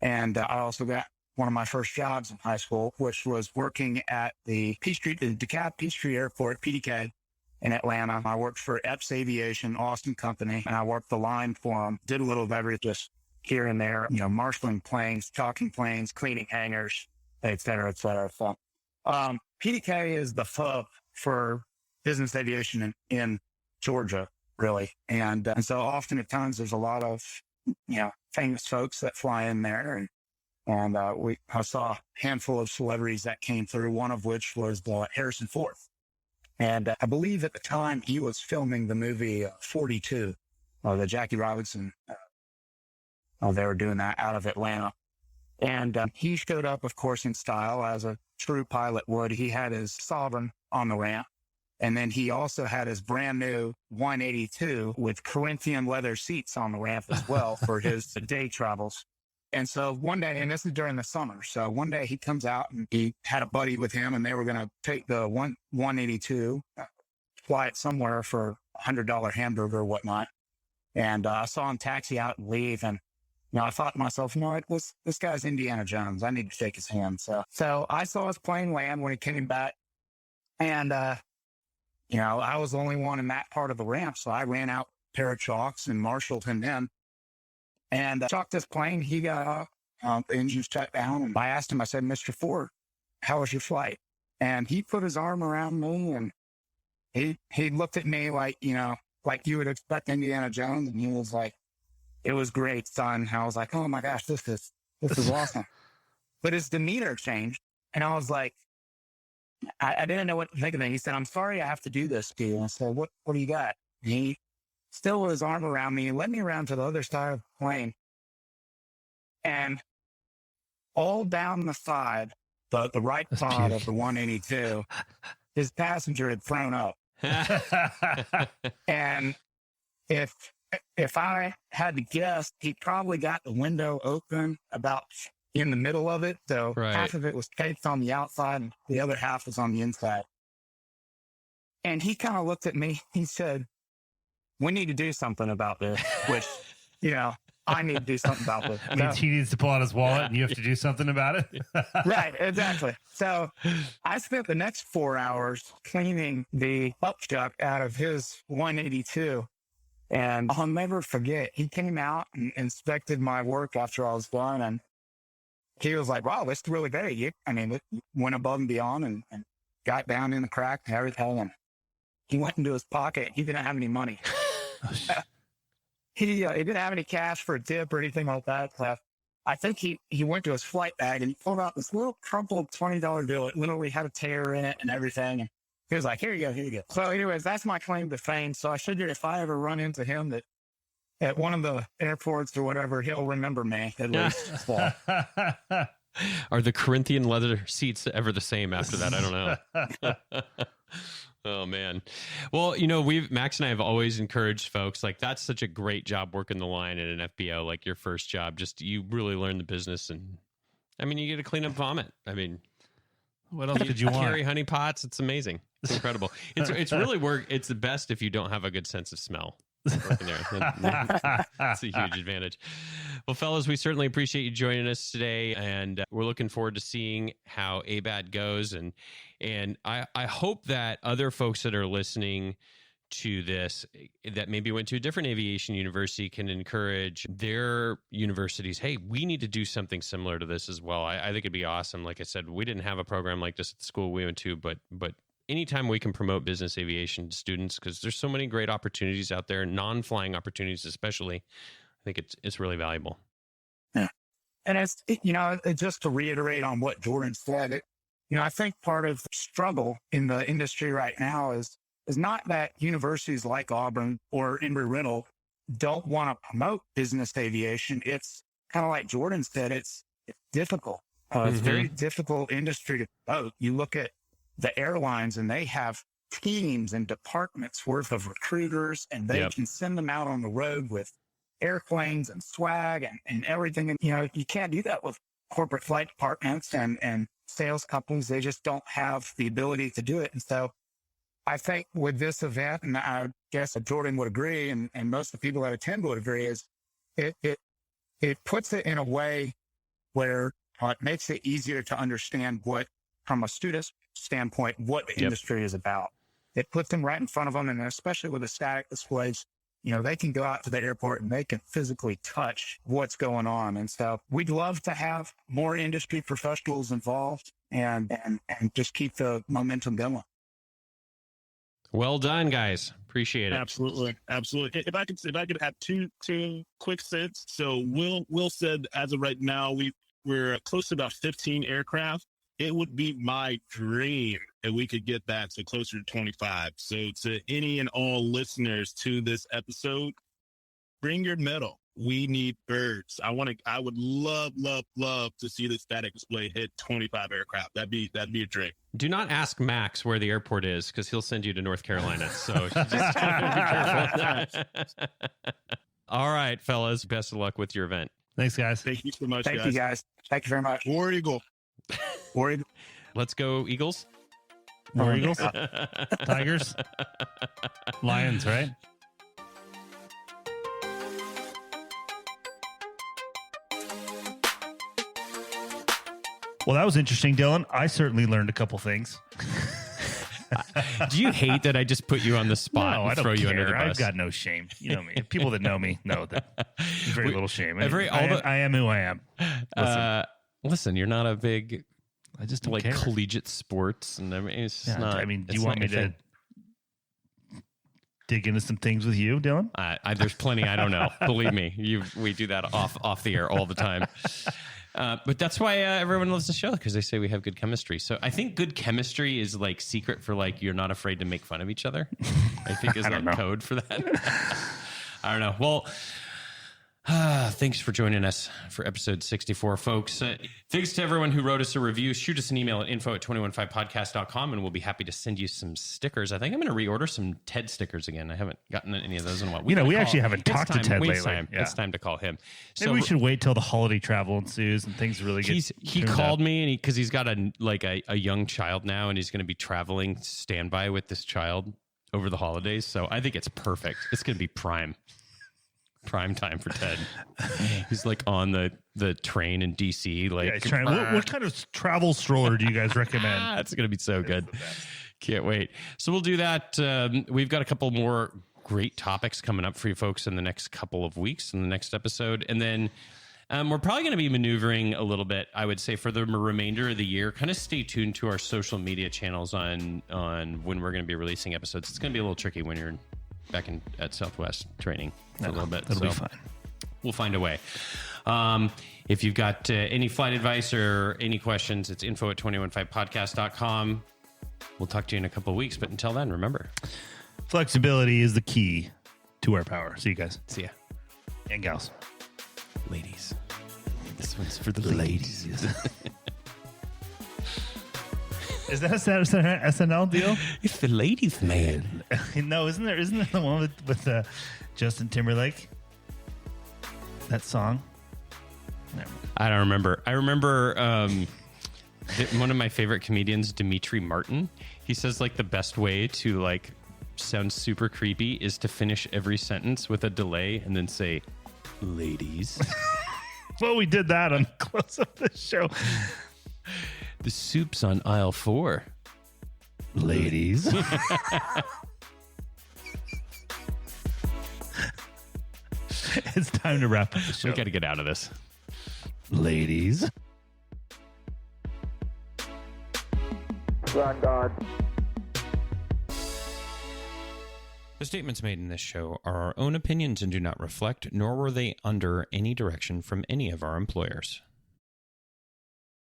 And I also got one of my first jobs in high school, which was working at the DeKalb Peachtree Airport, PDK, in Atlanta. I worked for Epps Aviation, Austin company, and I worked the line for them. Did a little of everything, just here and there, marshaling planes, talking planes, cleaning hangars, et cetera, et cetera. So, PDK is the hub for business aviation in Georgia, really. And so often at times there's a lot of, famous folks that fly in there. And I saw a handful of celebrities that came through, one of which was Harrison Ford. And I believe at the time he was filming the movie 42, the Jackie Robinson. They were doing that out of Atlanta. And he showed up, of course, in style as a true pilot would. He had his Sovereign on the ramp. And then he also had his brand new 182 with Corinthian leather seats on the ramp as well for his day travels. And so one day, and this is during the summer, so one day he comes out and he had a buddy with him, and they were going to take the 182, fly it somewhere for $100 hamburger or whatnot. And I saw him taxi out and leave. And, I thought to myself, this guy's Indiana Jones. I need to shake his hand. So I saw his plane land when he came back. And, I was the only one in that part of the ramp. So I ran out a pair of chalks and marshaled him in. And chalked his plane. He got off, the engine shut down. And I asked him, I said, "Mr. Ford, how was your flight?" And he put his arm around me, and he looked at me like you would expect Indiana Jones. And he was like, "It was great, son." And I was like, "Oh my gosh, this is awesome." But his demeanor changed. And I was like, I didn't know what to think of it. He said, "I'm sorry I have to do this to you." And I said, what do you got? And he still with his arm around me and led me around to the other side of the plane. And all down the side, the right side of the 182, his passenger had thrown up. And if I had to guess, he probably got the window open about in the middle of it. So half of it was taped on the outside and the other half was on the inside. And he kind of looked at me. He said, "We need to do something about this," which, I need to do something about this. I mean, he needs to pull out his wallet and you have to do something about it. Right, exactly. So I spent the next 4 hours cleaning the upchuck out of his 182. And I'll never forget, he came out and inspected my work after I was done. And he was like, "Wow, this is really great. It went above and beyond and got down in the crack and everything." And he went into his pocket. He didn't have any money. He didn't have any cash for a tip or anything like that. So I think he went to his flight bag and he pulled out this little crumpled $20 bill. It literally had a tear in it and everything. And he was like, here you go. So anyways, that's my claim to fame. So I figured if I ever run into him at one of the airports or whatever, he'll remember me at least. So. Are the Corinthian leather seats ever the same after that? I don't know. Oh man. Well, Max and I have always encouraged folks, like, that's such a great job working the line at an FBO, like your first job. Just, you really learn the business, and you get to clean up vomit. What else did you want? Carry honey pots. It's amazing. It's incredible. It's really it's the best if you don't have a good sense of smell. Working there. That's a huge advantage. Well, fellas, we certainly appreciate you joining us today, and we're looking forward to seeing how ABAD goes. And I hope that other folks that are listening to this that maybe went to a different aviation university can encourage their universities. Hey, we need to do something similar to this as well. I think it'd be awesome. Like I said, we didn't have a program like this at the school we went to, but anytime we can promote business aviation to students, because there's so many great opportunities out there, non-flying opportunities especially, I think it's really valuable. Yeah. And it's, just to reiterate on what Jordan said, I think part of the struggle in the industry right now is not that universities like Auburn or Embry-Riddle don't want to promote business aviation. It's kind of like Jordan said, it's difficult. It's a very difficult industry to promote. You look at the airlines and they have teams and departments worth of recruiters, and they can send them out on the road with airplanes and swag and everything. And, you can't do that with corporate flight departments and sales companies. They just don't have the ability to do it. And so I think with this event, and I guess that Jordan would agree, and most of the people that attend would agree, is it puts it in a way where it makes it easier to understand what, from a student's standpoint, what the industry is about. It puts them right in front of them, and especially with the static displays, they can go out to the airport and they can physically touch what's going on. And so we'd love to have more industry professionals involved and just keep the momentum going. Well done, guys. Appreciate it. Absolutely. If I could have two quick cents. So Will said, as of right now, we're close to about 15 aircraft. It would be my dream if we could get that to closer to 25. So to any and all listeners to this episode, bring your medal. We need birds. I would love to see the static display hit 25 aircraft. That'd be a dream. Do not ask Max where the airport is, because he'll send you to North Carolina. So just be careful. All right, fellas. Best of luck with your event. Thanks, guys. Thank you so much, Thank you, guys. Thank you very much. War Eagle. War Eagle. Let's go, Eagles. More Eagles? Tigers? Lions, right? Well, that was interesting, Dylan. I certainly learned a couple things. Do you hate that I just put you on the spot and throw you under the bus? I've got no shame. You know me. People that know me know that there's very little shame. I am who I am. Listen, you're not a big... I just don't like care. Collegiate sports, and it's not. I mean, do you want me to dig into some things with you, Dylan? There's plenty I don't know. Believe me, we do that off the air all the time. But that's why everyone loves the show, because they say we have good chemistry. So I think good chemistry is like secret for like you're not afraid to make fun of each other. I think is like code for that. I don't know. Well, Thanks for joining us for episode 64, folks. Thanks to everyone who wrote us a review. Shoot us an email at info@215podcast.com, and we'll be happy to send you some stickers. I think I'm going to reorder some Ted stickers again. I haven't gotten any of those in a while. We actually haven't talked to Ted lately. Yeah. It's time to call him. Maybe we should wait till the holiday travel ensues and things really get He called me, and because he's got a young child now, and he's going to be traveling standby with this child over the holidays. So I think it's perfect. It's going to be prime time for Ted. He's like on the train in DC. Like, what kind of travel stroller do you guys recommend? It's gonna be so good. Can't wait. So we'll do that. We've got a couple more great topics coming up for you folks in the next couple of weeks in the next episode, and then we're probably going to be maneuvering a little bit, I would say, for the remainder of the year. Kind of stay tuned to our social media channels on when we're going to be releasing episodes. It's going to be a little tricky when you're back at Southwest training for a little bit. That'll be fine. We'll find a way. If you've got any flight advice or any questions, it's info@215podcast.com. We'll talk to you in a couple of weeks, but until then, remember, flexibility is the key to our power. See you guys. See ya. And gals. Ladies. This one's for the ladies. Is that a SNL deal? It's the ladies, man. No, isn't there the one with Justin Timberlake? That song? I don't remember. I remember one of my favorite comedians, Dimitri Martin. He says like the best way to like sound super creepy is to finish every sentence with a delay and then say, ladies. Well, we did that on Close Up the Show. The soup's on aisle 4. Ladies. It's time to wrap up the show. We got to get out of this. Ladies. Ground guard. The statements made in this show are our own opinions and do not reflect, nor were they under any direction from any of our employers.